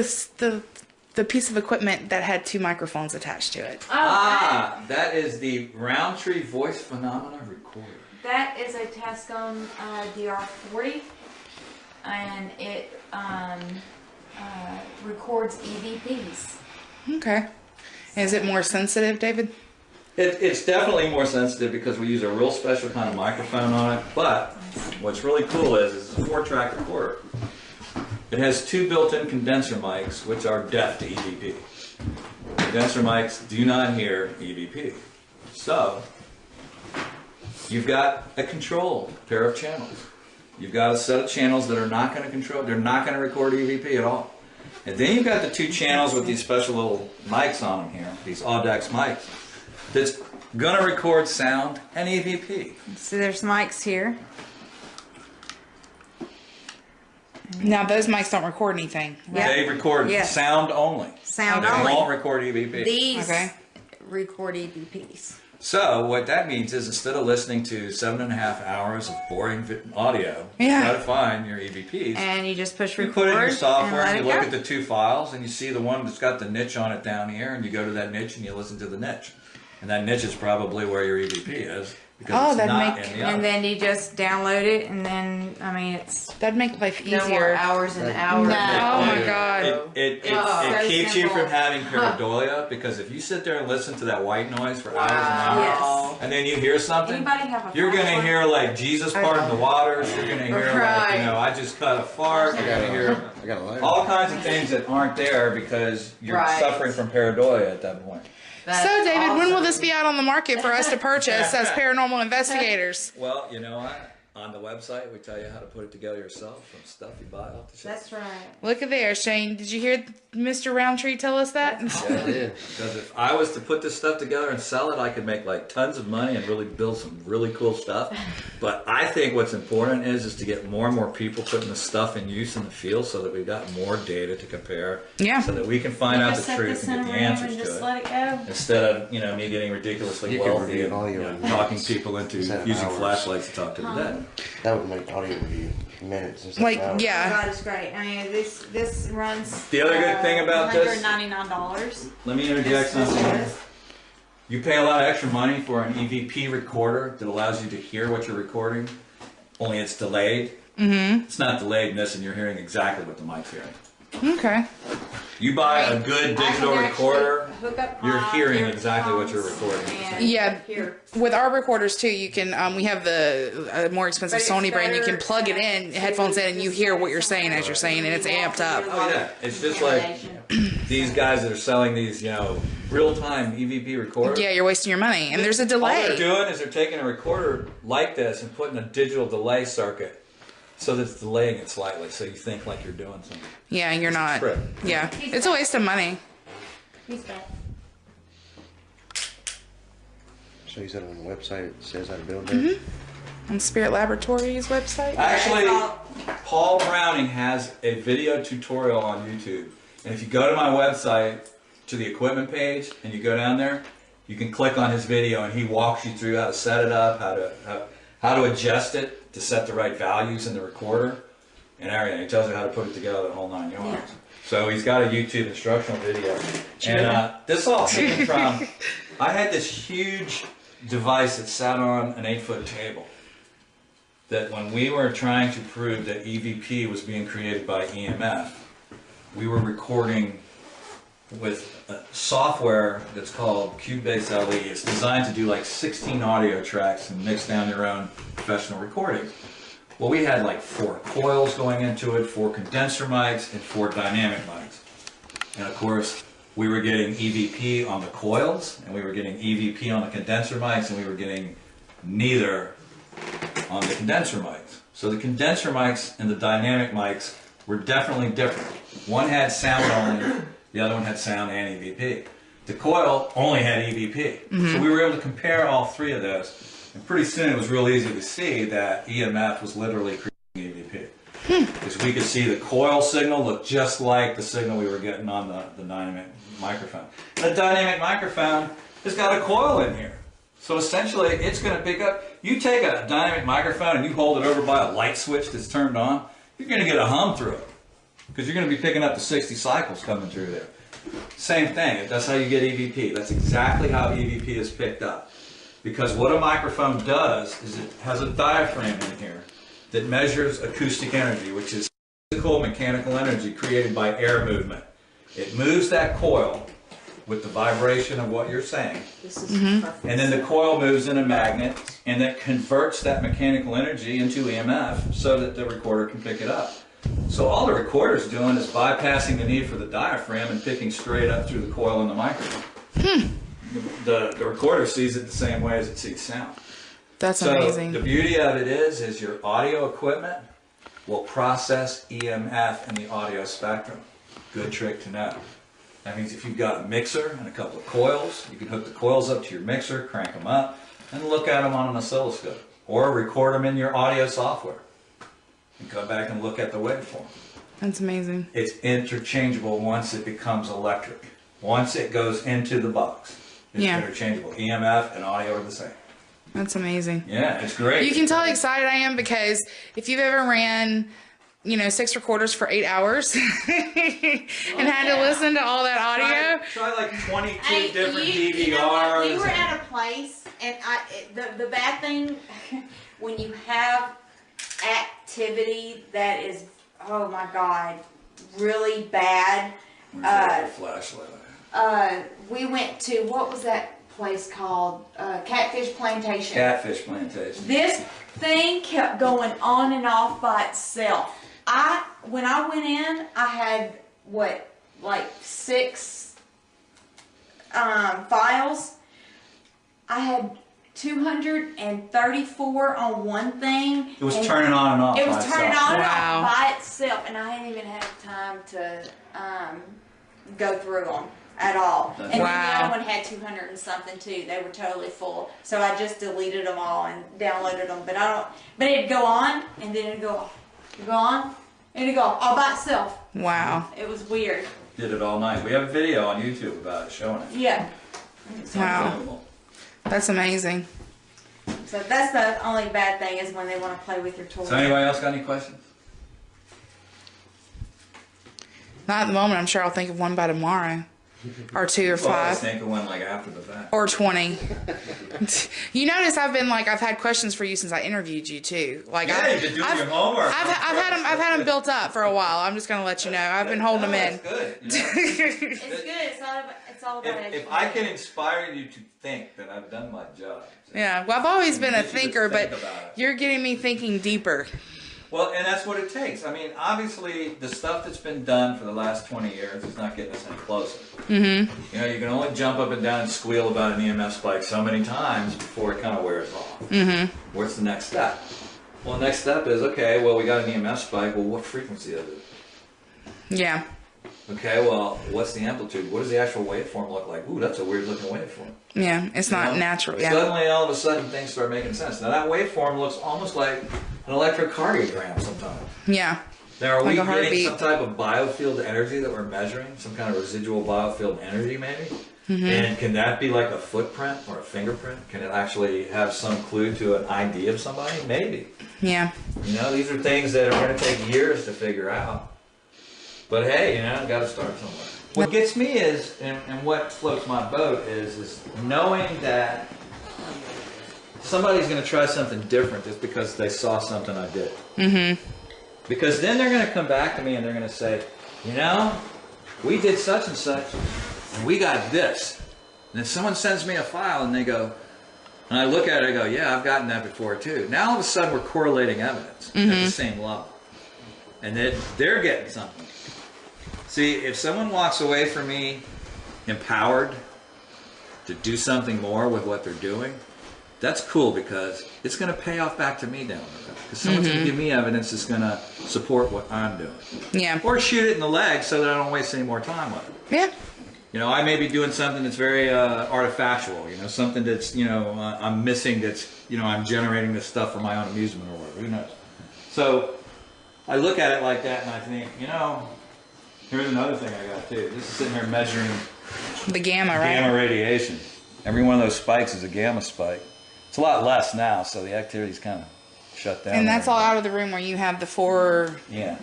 The piece of equipment that had 2 microphones attached to it. Ah, that is the Roundtree Voice Phenomena Recorder. That is a Tascam DR40, and it records EVPs. Okay. Is it more sensitive, David? It's definitely more sensitive because we use a real special kind of microphone on it, but what's really cool is it's a 4-track recorder. It has 2 built-in condenser mics, which are deaf to EVP. Condenser mics do not hear EVP. So, you've got a controlled pair of channels. You've got a set of channels that are not going to control, they're not going to record EVP at all. And then you've got the 2 channels with these special little mics on them here, these Audex mics, that's going to record sound and EVP. So there's mics here. Now those mics don't record anything. Yeah. They record Yes. sound only. Sound They only. won't record EVP. These Okay. record EVPs. So what that means is instead of listening to 7.5 hours of boring audio, Yeah. try to find your EVPs. And you just push You record put it in your and software let and it you look go. at the 2 files and you see the one that's got the niche on it down here, and you go to that niche and you listen to the niche. And that niche is probably where your EVP is because Oh, it's that'd not make- in the other. And then you just download it, and then, I mean, it's That'd make life no more easier. hours and hours. No. Oh my god. It so keeps you simple. from having pareidolia because if you sit there and listen to that white noise for hours and hours, Yes. and then you hear something, Anybody have a you're going to flashlight? hear like Jesus parting the waters. You're going to hear like, Right. you know, I just cut a fart. You're going to hear I got a lighter. all kinds of things that aren't there because you're Right. suffering from pareidolia at that point. That's So David, when will awesome. this be out on the market for us to purchase as paranormal investigators? Well, you know what? On the website, we tell you how to put it together yourself from stuff you buy off the shelf. That's right. Look at there, Shane. Did you hear Mr. Roundtree tell us that? Yeah, I did. Because if I was to put this stuff together and sell it, I could make like tons of money and really build some really cool stuff. But I think what's important is to get more and more people putting this stuff in use in the field so that we've got more data to compare. Yeah. So that we can find out Just the set truth this and in get a the room answers and to just it. let it go. Instead of, you know, me getting ridiculously You can wealthy review and all you your know, talking people into Set using hours. flashlights to talk to the dead. That would make audio review minutes instead Like, of hours. yeah. God, it's great. I mean, this runs. The other good thing about this- $199. Let me interject something. You pay a lot of extra money for an EVP recorder that allows you to hear what you're recording, only it's delayed. Mm-hmm. It's not delayed in this, and you're hearing exactly what the mic's hearing. Okay. You buy a good digital recorder, Hook up you're my hearing exactly what you're earphones recording. and Yeah. Here. With our recorders too, you can. We have the more expensive But it's Sony brand. You can better plug it in, headphones in, and you hear what you're saying as you're saying, and it's amped up. Oh yeah, it's just like these guys that are selling these, real-time EVP recorders. Yeah, you're wasting your money, and there's a All they're delay. doing is they're taking a recorder like this and putting a digital delay circuit so that it's delaying it slightly, so you think like you're doing something. Yeah, you're not. Trick. Yeah, it's a waste of money. He's back. So you said on the website it says how to build that? On Spirit Laboratories website. Actually, Paul Browning has a video tutorial on YouTube. And if you go to my website, to the equipment page, and you go down there, you can click on his video and he walks you through how to set it up, how to adjust it to set the right values in the recorder, and everything. He tells you how to put it together, the whole 9 yards. Yeah. So he's got a YouTube instructional video. And this all came from, I had this huge device that sat on an 8-foot table. That when we were trying to prove that EVP was being created by EMF, we were recording with a software that's called Cubase LE. It's designed to do like 16 audio tracks and mix down your own professional recordings. Well, we had like 4 coils going into it, 4 condenser mics, and 4 dynamic mics. And of course, we were getting EVP on the coils, and we were getting EVP on the condenser mics, and we were getting neither on the condenser mics. So the condenser mics and the dynamic mics were definitely different. One had sound only, the other one had sound and EVP. The coil only had EVP. So we were able to compare all 3 of those. And pretty soon it was real easy to see that EMF was literally creating EVP. Because we could see the coil signal looked just like the signal we were getting on the dynamic microphone. And the dynamic microphone has got a coil in here. So essentially it's going to pick up, you take a dynamic microphone and you hold it over by a light switch that's turned on, you're going to get a hum through it. Because you're going to be picking up the 60 cycles coming through there. Same thing, that's how you get EVP. That's exactly how EVP is picked up. Because what a microphone does is it has a diaphragm in here that measures acoustic energy, which is physical mechanical energy created by air movement. It moves that coil with the vibration of what you're saying. And then the coil moves in a magnet and that converts that mechanical energy into EMF so that the recorder can pick it up. So all the recorder's doing is bypassing the need for the diaphragm and picking straight up through the coil in the microphone. The recorder sees it the same way as it sees sound. That's So amazing. the beauty of it is your audio equipment will process EMF in the audio spectrum. Good trick to know. That means if you've got a mixer and a couple of coils, you can hook the coils up to your mixer, crank them up, and look at them on an oscilloscope. Or record them in your audio software. And go back and look at the waveform. That's amazing. It's interchangeable once it becomes electric. Once it goes into the box, it's interchangeable. EMF and audio are the same. That's amazing. Yeah, it's great. You can tell how excited I am because if you've ever ran, 6 recorders for 8 hours and had to listen to all that audio. Try like 22 Hey, different you know what? DVRs. We were at a place, and the bad thing when you have activity that is, oh my God, really bad. Flashlight. We went to, what was that place called? Catfish Plantation. Catfish Plantation. This thing kept going on and off by itself. When I went in, I had like 6 files. I had 234 on one thing. It was turning on and off. It was turning on and Wow. off by itself, and I hadn't even had time to go through them at all. And then the Wow. other one had 200 and something too. They were totally full, so I just deleted them all and downloaded them. But it'd go on and then it'd go off. It'd go on and it'd go off all by itself. Wow. It was weird. Did it all night. We have a video on YouTube about it showing it. Yeah. It's Wow. unbelievable. That's amazing. So that's the only bad thing is when they want to play with your toys. So anybody else got any questions? Not at the moment. I'm sure I'll think of one by tomorrow. Or 2 or Well, I 5. was thinking one like after the fact. Or 20. You notice I've had questions for you since I interviewed you too. Like Yeah, you've been doing your homework. I've had them built up for a while. I'm just gonna let you know. I've been holding them in. That's good. You know? It's good. It's all about education. If I can inspire you to think, then I've done my job. Yeah. Well, I've always been a You should thinker, think but about it. you're getting me thinking deeper. Well, and that's what it takes. I mean, obviously, the stuff that's been done for the last 20 years is not getting us any closer. Mm-hmm. You know, you can only jump up and down and squeal about an EMF spike so many times before it kind of wears off. Mm-hmm. What's the next step? Well, the next step is, okay, well, we got an EMF spike. Well, what frequency is it? Yeah. Okay, well, what's the amplitude? What does the actual waveform look like? Ooh, that's a weird looking waveform. Yeah. It's not You know? natural. Yeah. Suddenly, all of a sudden, things start making sense. Now, that waveform looks almost like an electrocardiogram sometimes. Yeah. Now, are Like we a getting heartbeat. some type of biofield energy that we're measuring? Some kind of residual biofield energy, maybe? Mm-hmm. And can that be like a footprint or a fingerprint? Can it actually have some clue to an ID of somebody? Maybe. Yeah. You know, these are things that are going to take years to figure out. But hey, you know, got to start somewhere. What gets me is, and what floats my boat is knowing that somebody's going to try something different just because they saw something I did. Mm-hmm. Because then they're going to come back to me and they're going to say, you know, we did such and such, and we got this. And then someone sends me a file and they go, and I look at it, I go, yeah, I've gotten that before too. Now all of a sudden we're correlating evidence at the same level. And then they're getting something. See, if someone walks away from me empowered to do something more with what they're doing, that's cool because it's going to pay off back to me down the road. Because someone's going to give me evidence that's going to support what I'm doing. Yeah. Or shoot it in the leg so that I don't waste any more time with it. Yeah. You know, I may be doing something that's very artifactual, you know, something that's, you know, I'm missing that's, you know, I'm generating this stuff for my own amusement or whatever, who knows. So I look at it like that and I think, you know, here's another thing I got too. This is sitting here measuring The gamma, right? gamma radiation. Every one of those spikes is a gamma spike. It's a lot less now, so the activity's kind of shut down. And that's there. all out of the room where you have the 4. Yeah.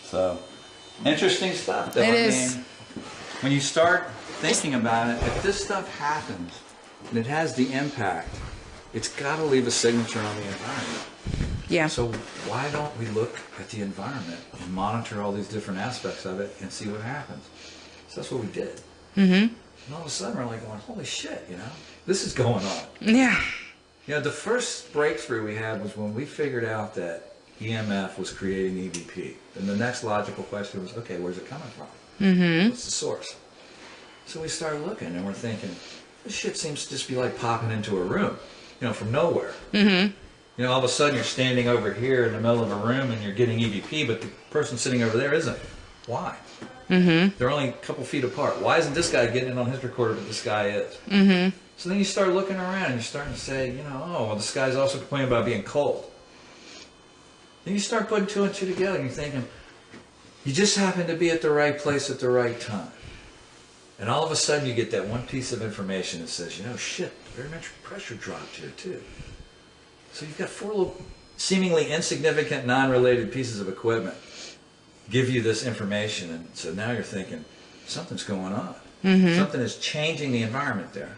So, interesting stuff, though. It I is. mean, when you start thinking about it, if this stuff happens and it has the impact, it's got to leave a signature on the environment. Yeah. So why don't we look at the environment and monitor all these different aspects of it and see what happens? So that's what we did. Mm-hmm. And all of a sudden we're like going, holy shit, you know, this is going on. Yeah. You know, the first breakthrough we had was when we figured out that EMF was creating EVP. And the next logical question was, okay, where's it coming from? Mm-hmm. What's the source? So we started looking and we're thinking, this shit seems to just be like popping into a room, you know, from nowhere. Mm-hmm. You know, all of a sudden you're standing over here in the middle of a room and you're getting EVP, but the person sitting over there isn't. Why? Mm-hmm. They're only a couple feet apart. Why isn't this guy getting it on his recorder, but this guy is? Mm-hmm. So then you start looking around and you're starting to say, you know, oh, well, this guy's also complaining about being cold. Then you start putting 2 and 2 together and you're thinking, you just happen to be at the right place at the right time. And all of a sudden you get that one piece of information that says, you know, shit, the barometric pressure dropped here too. So you've got 4 little seemingly insignificant, non-related pieces of equipment give you this information. And so now you're thinking, something's going on. Mm-hmm. Something is changing the environment there.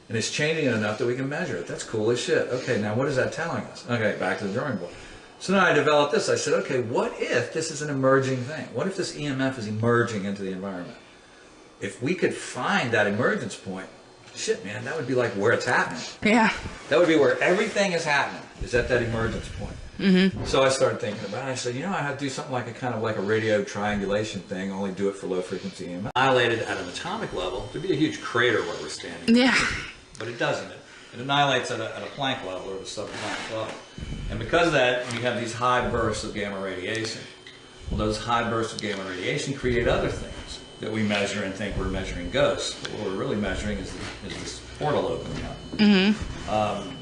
And it's changing it enough that we can measure it. That's cool as shit. Okay, now what is that telling us? Okay, back to the drawing board. So now I developed this. I said, okay, what if this is an emerging thing? What if this EMF is emerging into the environment? If we could find that emergence point, shit, man, that would be like where it's happening. Yeah. That would be where everything is happening, is at that emergence point. Mm-hmm. So I started thinking about it. I said, you know, I have to do something like a kind of like a radio triangulation thing, only do it for low frequency EMF. Annihilated at an atomic level, there'd be a huge crater where we're standing. Yeah. But it doesn't. It annihilates at a Planck level or a subatomic level. And because of that, we have these high bursts of gamma radiation. Well, those high bursts of gamma radiation create other things that we measure and think we're measuring ghosts. But what we're really measuring is this portal opening up. Mm-hmm.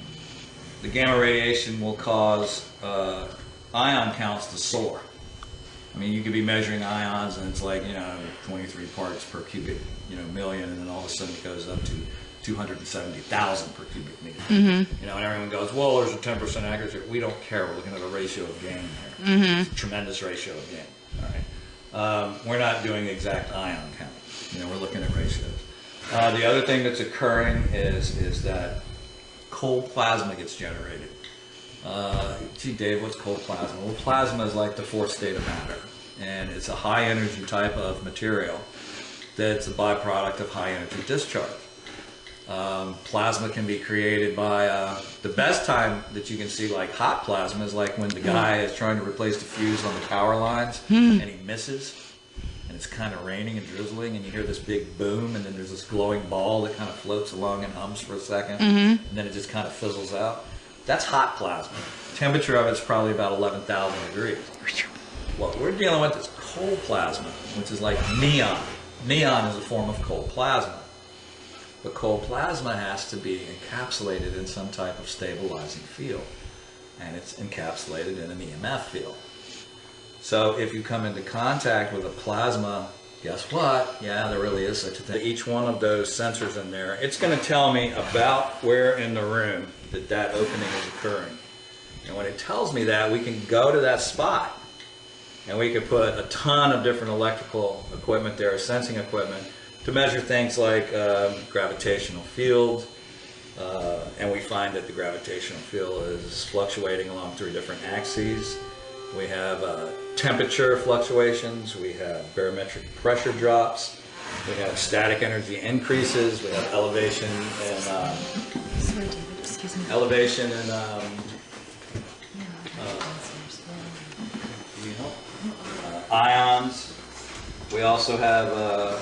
The gamma radiation will cause ion counts to soar. I mean, you could be measuring ions and it's like, you know, 23 parts per cubic, you know, million, and then all of a sudden it goes up to 270,000 per cubic meter. You know, and everyone goes, well, there's a 10% accuracy. We don't care. We're looking at a ratio of gain here. It's a tremendous ratio of gain. All right. We're not doing exact ion count. You know, we're looking at ratios. The other thing that's occurring is that cold plasma gets generated. Gee, Dave, what's cold plasma? Well, plasma is like the fourth state of matter, and it's a high energy type of material that's a byproduct of high energy discharge. Plasma can be created by, the best time that you can see like hot plasma is like when the guy is trying to replace the fuse on the power lines and he misses, and it's kind of raining and drizzling, and you hear this big boom, and then there's this glowing ball that kind of floats along and hums for a second, and then it just kind of fizzles out. That's hot plasma. Temperature of it's probably about 11,000 degrees. What we're dealing with is cold plasma, which is like neon. Neon is a form of cold plasma. But cold plasma has to be encapsulated in some type of stabilizing field. And it's encapsulated in an EMF field. So if you come into contact with a plasma, guess what? Yeah, there really is such a thing. Each one of those sensors in there, it's going to tell me about where in the room that opening is occurring. And when it tells me that, we can go to that spot. And we can put a ton of different electrical equipment there, sensing equipment, to measure things like gravitational field. And we find that the gravitational field is fluctuating along 3 different axes. We have temperature fluctuations, we have barometric pressure drops, we have static energy increases, we have elevation and ions. We also have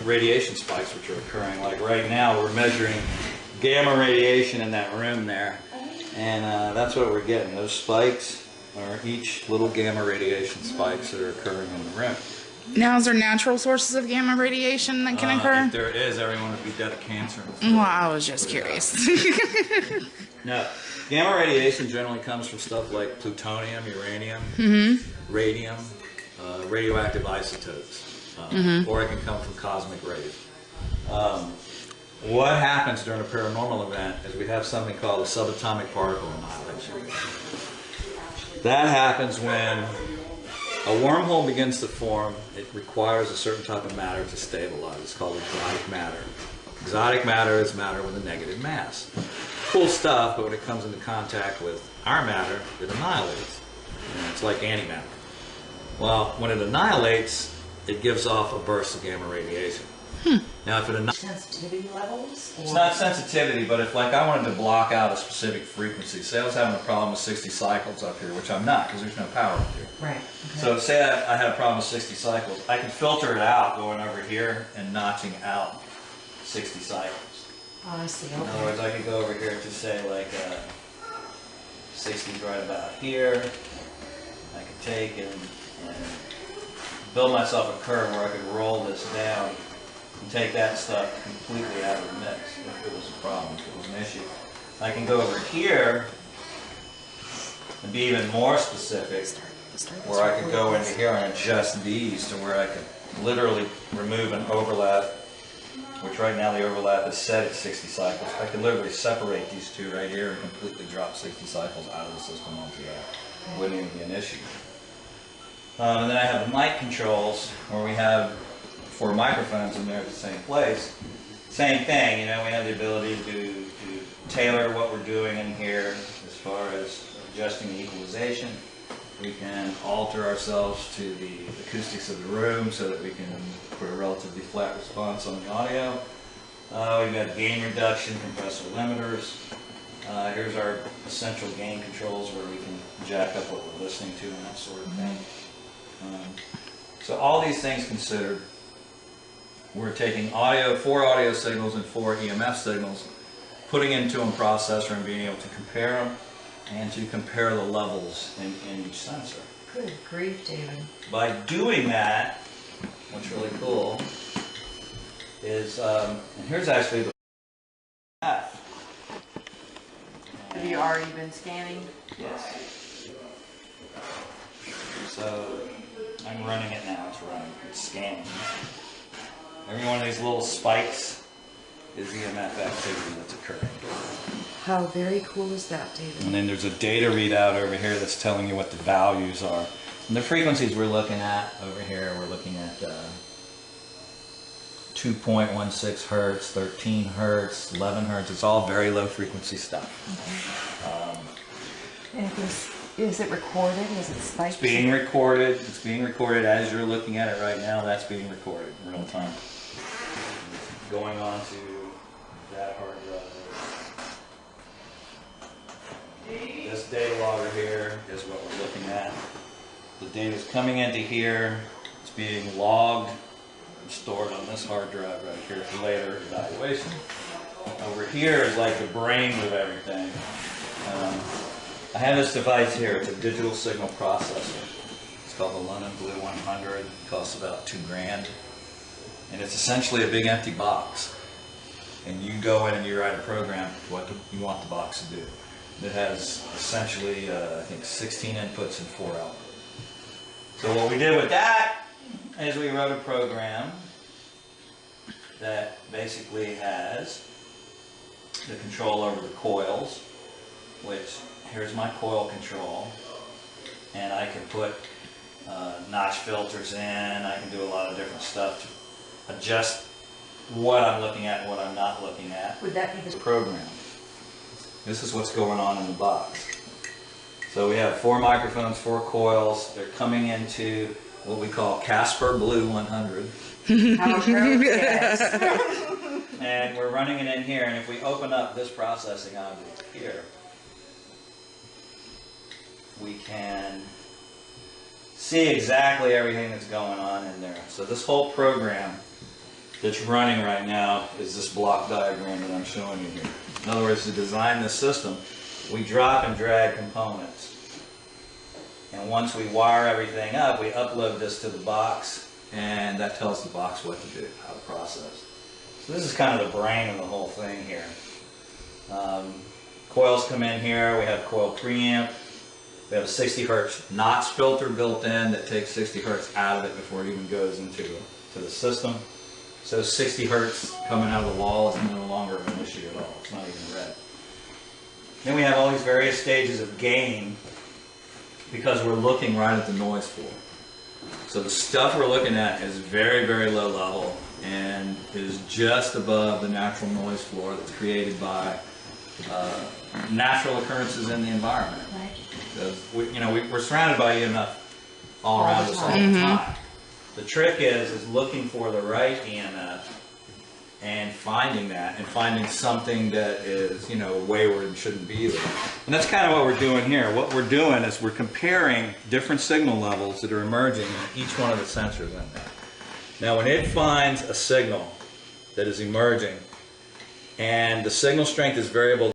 radiation spikes which are occurring. Like right now we're measuring gamma radiation in that room there, and that's what we're getting. Those spikes are each little gamma radiation spikes that are occurring in the room. Now, is there natural sources of gamma radiation that can occur? If there is, everyone would be dead of cancer. Well, I was just curious. No, gamma radiation generally comes from stuff like plutonium, uranium, radium, radioactive isotopes, or it can come from cosmic rays. What happens during a paranormal event is we have something called a subatomic particle annihilation. That happens when a wormhole begins to form. It requires a certain type of matter to stabilize. It's called exotic matter. Exotic matter is matter with a negative mass. Cool stuff, but when it comes into contact with our matter, it annihilates. It's like antimatter. Well, when it annihilates, it gives off a burst of gamma radiation. Now, if it annihilates... Sensitivity levels? It's not sensitivity, but if like I wanted to block out a specific frequency, say I was having a problem with 60 cycles up here, which I'm not because there's no power up here. Right. Okay. So say I had a problem with 60 cycles, I can filter it out going over here and notching out 60 cycles. Oh, I see. In Okay. other words, I could go over here to say like 60's right about here. I could take and build myself a curve where I could roll this down and take that stuff completely out of the mix if it was a problem, if it was an issue. I can go over here and be even more specific, where I could go into here and adjust these to where I could literally remove an overlap, which right now the overlap is set at 60 cycles. I could literally separate these two right here and completely drop 60 cycles out of the system onto that. It wouldn't even be an issue. And then I have the mic controls where we have 4 microphones in there at the same place. Same thing, you know, we have the ability to tailor what we're doing in here as far as adjusting the equalization. We can alter ourselves to the acoustics of the room so that we can put a relatively flat response on the audio. We've got gain reduction, compressor limiters. Here's our essential gain controls where we can jack up what we're listening to and that sort of thing. So all these things considered, we're taking 4 audio signals and 4 EMF signals, putting into a processor and being able to compare them and to compare the levels in each sensor. Good grief, David. By doing that, what's really cool is, and here's actually the Have you already been scanning? Yes. So I'm running it now. It's running. It's scanning. Every one of these little spikes is EMF activity that's occurring. How very cool is that, David? And then there's a data readout over here that's telling you what the values are. And the frequencies we're looking at over here, we're looking at 2.16 hertz, 13 hertz, 11 hertz. It's all very low frequency stuff. And is it recorded? Is it spiked? It's being recorded. It's being recorded as you're looking at it right now. That's being recorded in real time. Going on to that hard drive. This data logger here is what we're looking at. The data is coming into here. It's being logged and stored on this hard drive right here for later evaluation. Over here is like the brains of everything. I have this device here. It's a digital signal processor. It's called the London Blue 100. It costs about $2,000. And it's essentially a big empty box. And you go in and you write a program what you want the box to do. It has essentially, I think, 16 inputs and 4 outputs. So what we did with that is we wrote a program that basically has the control over the coils, which here's my coil control, and I can put notch filters in. I can do a lot of different stuff to adjust what I'm looking at and what I'm not looking at. Would that be the Program. This is what's going on in the box. So we have 4 microphones, 4 coils. They're coming into what we call Casper Blue 100. Yes. And we're running it in here, and if we open up this processing object here, we can see exactly everything that's going on in there. So this whole program that's running right now is this block diagram that I'm showing you here. In other words, to design this system, we drop and drag components. And once we wire everything up, we upload this to the box, and that tells the box what to do, how to process. So this is kind of the brain of the whole thing here. Coils come in here. We have coil preamp. We have a 60 hertz notch filter built in that takes 60 hertz out of it before it even goes into the system. So 60 hertz coming out of the wall is no longer an issue at all. It's not even red. Then we have all these various stages of gain because we're looking right at the noise floor. So the stuff we're looking at is very, very low level and is just above the natural noise floor that's created by natural occurrences in the environment. Right. Because we're surrounded by EMF all around us all the time. The trick is looking for the right EMF and finding that, and finding something that is, wayward and shouldn't be there. And that's kind of what we're doing here. What we're doing is we're comparing different signal levels that are emerging in each one of the sensors in there. Now, when it finds a signal that is emerging, and the signal strength is variable